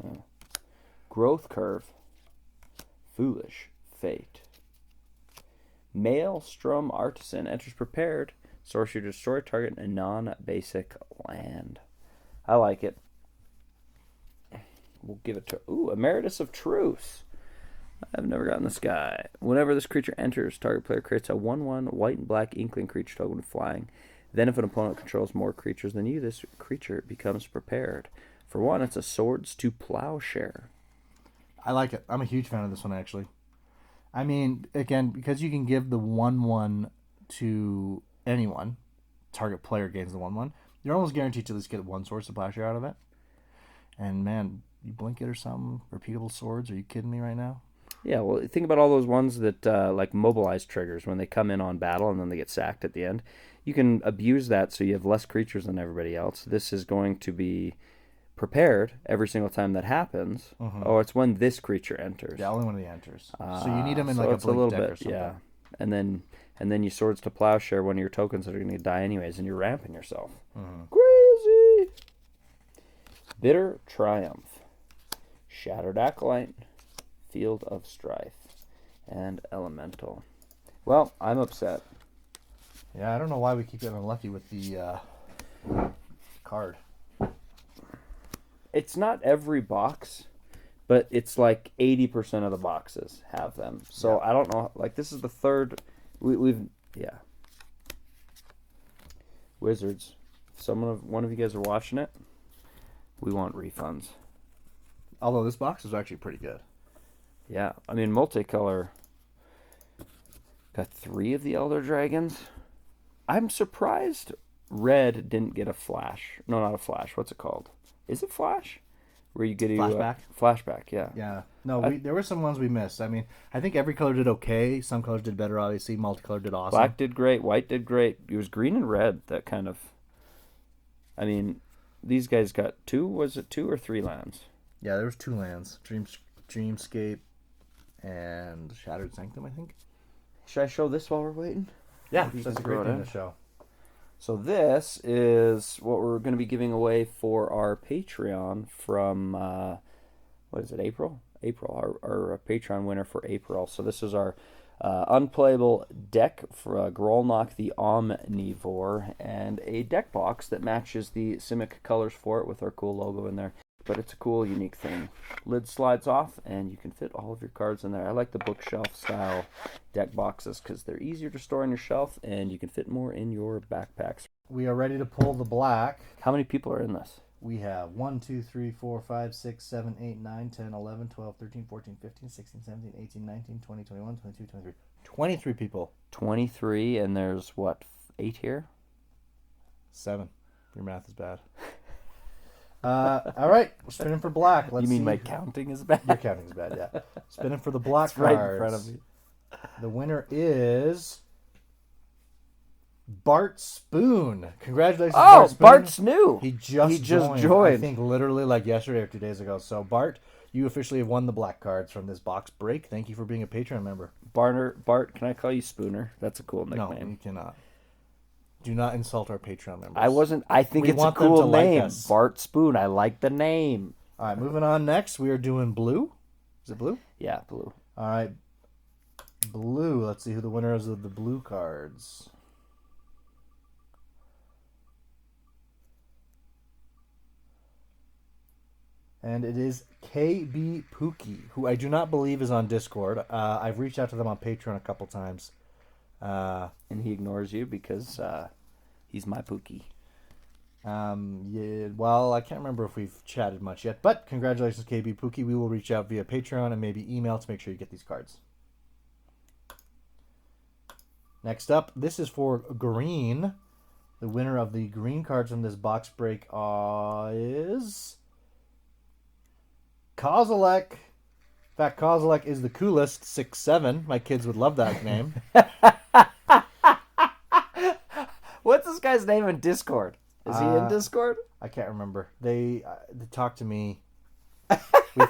Oh. Growth Curve, Foolish Fate. Maelstrom Artisan enters prepared. Sorcery to destroy target a non-basic land. I like it. We'll give it to... Ooh, Emeritus of Truce. I've never gotten this guy. Whenever this creature enters, target player creates a 1/1 white and black inkling creature token with flying. Then if an opponent controls more creatures than you, this creature becomes prepared. For 1, it's a Swords to Plowshare. I like it. I'm a huge fan of this one, actually. I mean, again, because you can give the 1/1 to anyone, target player gains the 1/1, you're almost guaranteed to at least get 1 Swords to Plowshare out of it. And man, you blink it or something, repeatable swords, are you kidding me right now? Yeah, well, think about all those ones that, like mobilize triggers, when they come in on battle and then they get sacked at the end. You can abuse that so you have less creatures than everybody else. This is going to be prepared every single time that happens. Mm-hmm. Oh, it's when this creature enters. Yeah, only when he enters. So you need him in like a blink deck or something. Yeah, and then you Swords to Plowshare one of your tokens that are going to die anyways, and you're ramping yourself. Mm-hmm. Crazy! Bitter Triumph, Shattered Acolyte, Field of Strife, and Elemental. Well, I'm upset. Yeah, I don't know why we keep getting unlucky with the card. It's not every box, but it's like 80% of the boxes have them. So yeah. I don't know. Like, this is the third. We've Wizards. If one of you guys are watching it, we want refunds. Although this box is actually pretty good. Yeah, I mean, multicolor. Got 3 of the Elder Dragons. I'm surprised Red didn't get a flash. No, not a flash. What's it called? Is it flash? Where you get flashback? Flashback, yeah. Yeah. No, there were some ones we missed. I mean, I think every color did okay. Some colors did better, obviously. Multicolor did awesome. Black did great. White did great. It was green and red that kind of... I mean, these guys got 2. Was it 2 or 3 lands? Yeah, there was 2 lands. Dreamscape and Shattered Sanctum, I think. Should I show this while we're waiting? Yeah, that's a great thing to show. So this is what we're going to be giving away for our Patreon from, what is it, April? Our Patreon winner for April. So this is our unplayable deck for Grolnok the Omnivore, and a deck box that matches the Simic colors for it with our cool logo in there. But it's a cool, unique thing. Lid slides off, and you can fit all of your cards in there. I like the bookshelf style deck boxes because they're easier to store on your shelf, and you can fit more in your backpacks. We are ready to pull the black. How many people are in this? We have 1, 2, 3, 4, 5, 6, 7, 8, 9, 10, 11, 12, 13, 14, 15, 16, 17, 18, 19, 20, 21, 22, 23. 23 people. 23, and there's, what, 8 here? 7. Your math is bad. All right, we're spinning for black. Let's see. My counting is bad? Your counting is bad, yeah. Spinning for the black cards. Right in front of me. The winner is Bart Spoon. Congratulations, Bart Spoon. Bart's new. He just joined. I think literally like yesterday or 2 days ago. So, Bart, you officially have won the black cards from this box break. Thank you for being a Patreon member. Bart, can I call you Spooner? That's a cool nickname. No, you cannot. Do not insult our Patreon members. I think it's a cool name. Like Bart Spoon. I like the name. All right, moving on next. We are doing blue. Is it blue? Yeah, blue. All right. Blue. Let's see who the winner is of the blue cards. And it is KB Pookie, who I do not believe is on Discord. I've reached out to them on Patreon a couple times. And he ignores you because he's my Pookie. Yeah, well, I can't remember if we've chatted much yet, but congratulations, KB Pookie. We will reach out via Patreon and maybe email to make sure you get these cards. Next up, this is for green. The winner of the green cards from this box break is Kozilek. In fact, Kozilek is the coolest, 6'7". My kids would love that name. What's this guy's name in Discord? Is he in Discord? I can't remember. They talked to me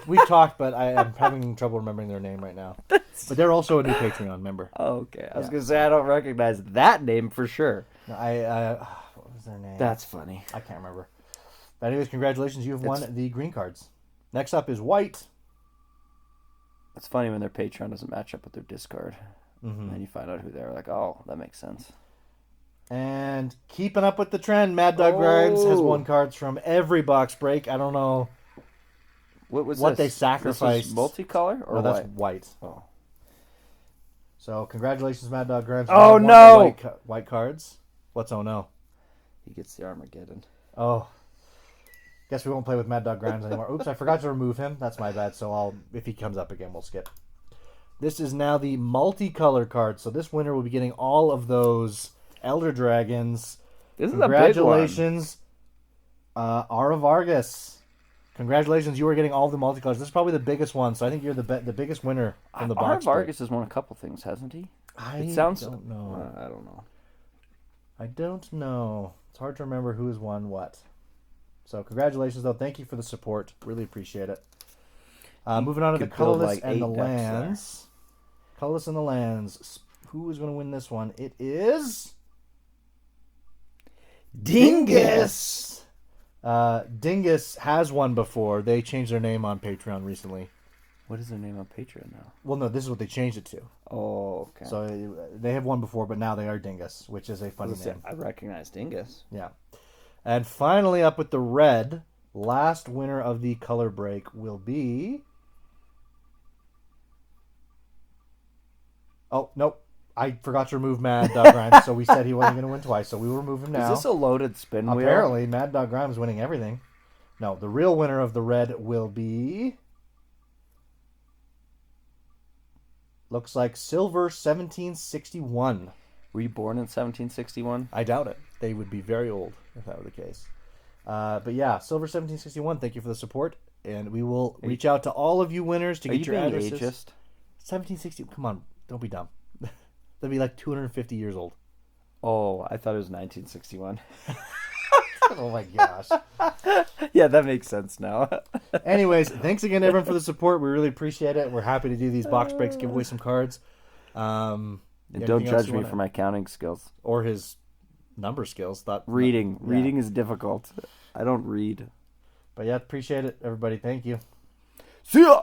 We've talked, but I'm having trouble remembering their name right now. But they're also a new Patreon member. Oh, okay. I was gonna say I don't recognize that name for sure. No, what was their name? That's funny. I can't remember. But anyways, congratulations, you have won the green cards. Next up is white. It's funny when their Patreon doesn't match up with their discard. Mm-hmm. And you find out who they're like, oh, that makes sense. And keeping up with the trend, Mad Dog Grimes has won cards from every box break. I don't know what they sacrificed. This multicolor or that's white? White. Oh. So congratulations, Mad Dog Grimes. Oh no! White cards. What's oh no? He gets the Armageddon. Oh. Guess we won't play with Mad Dog Grimes anymore. Oops, I forgot to remove him. That's my bad. So if he comes up again, we'll skip. This is now the multicolor card. So this winner will be getting all of those Elder Dragons. This is a big one. Congratulations, Ara Vargas. Congratulations, you are getting all the multicolors. This is probably the biggest one, so I think you're the biggest winner from the box. Ara Vargas has won a couple things, hasn't he? I don't know. I don't know. I don't know. It's hard to remember who has won what. So congratulations, though. Thank you for the support. Really appreciate it. Moving on to the colorless and the lands. Colorless and the lands. Who is going to win this one? It is Dingus. Dingus has won before. They changed their name on Patreon recently. What is their name on Patreon now? Well, no, this is what they changed it to. Oh, okay. So they have won before, but now they are Dingus, which is a funny name. I recognize Dingus. Yeah. And finally, up with the red, last winner of the color break will be... Oh, nope. I forgot to remove Mad Dog Grimes, so we said he wasn't going to win twice, so we will remove him now. Is this a loaded spin wheel? Apparently, Mad Dog Grimes is winning everything. No, the real winner of the red will be... Looks like Silver 1761. Were you born in 1761? I doubt it. They would be very old if that were the case. But yeah, Silver 1761, thank you for the support. And we will reach out to all of you winners to get your addresses. Ageist? 1760, come on, don't be dumb. They'll be like 250 years old. Oh, I thought it was 1961. Oh my gosh. Yeah, that makes sense now. Anyways, thanks again everyone for the support. We really appreciate it. We're happy to do these box breaks, give away some cards. And don't judge me for my counting skills. Or his number skills. Reading is difficult. I don't read. But yeah, appreciate it, everybody. Thank you. See ya!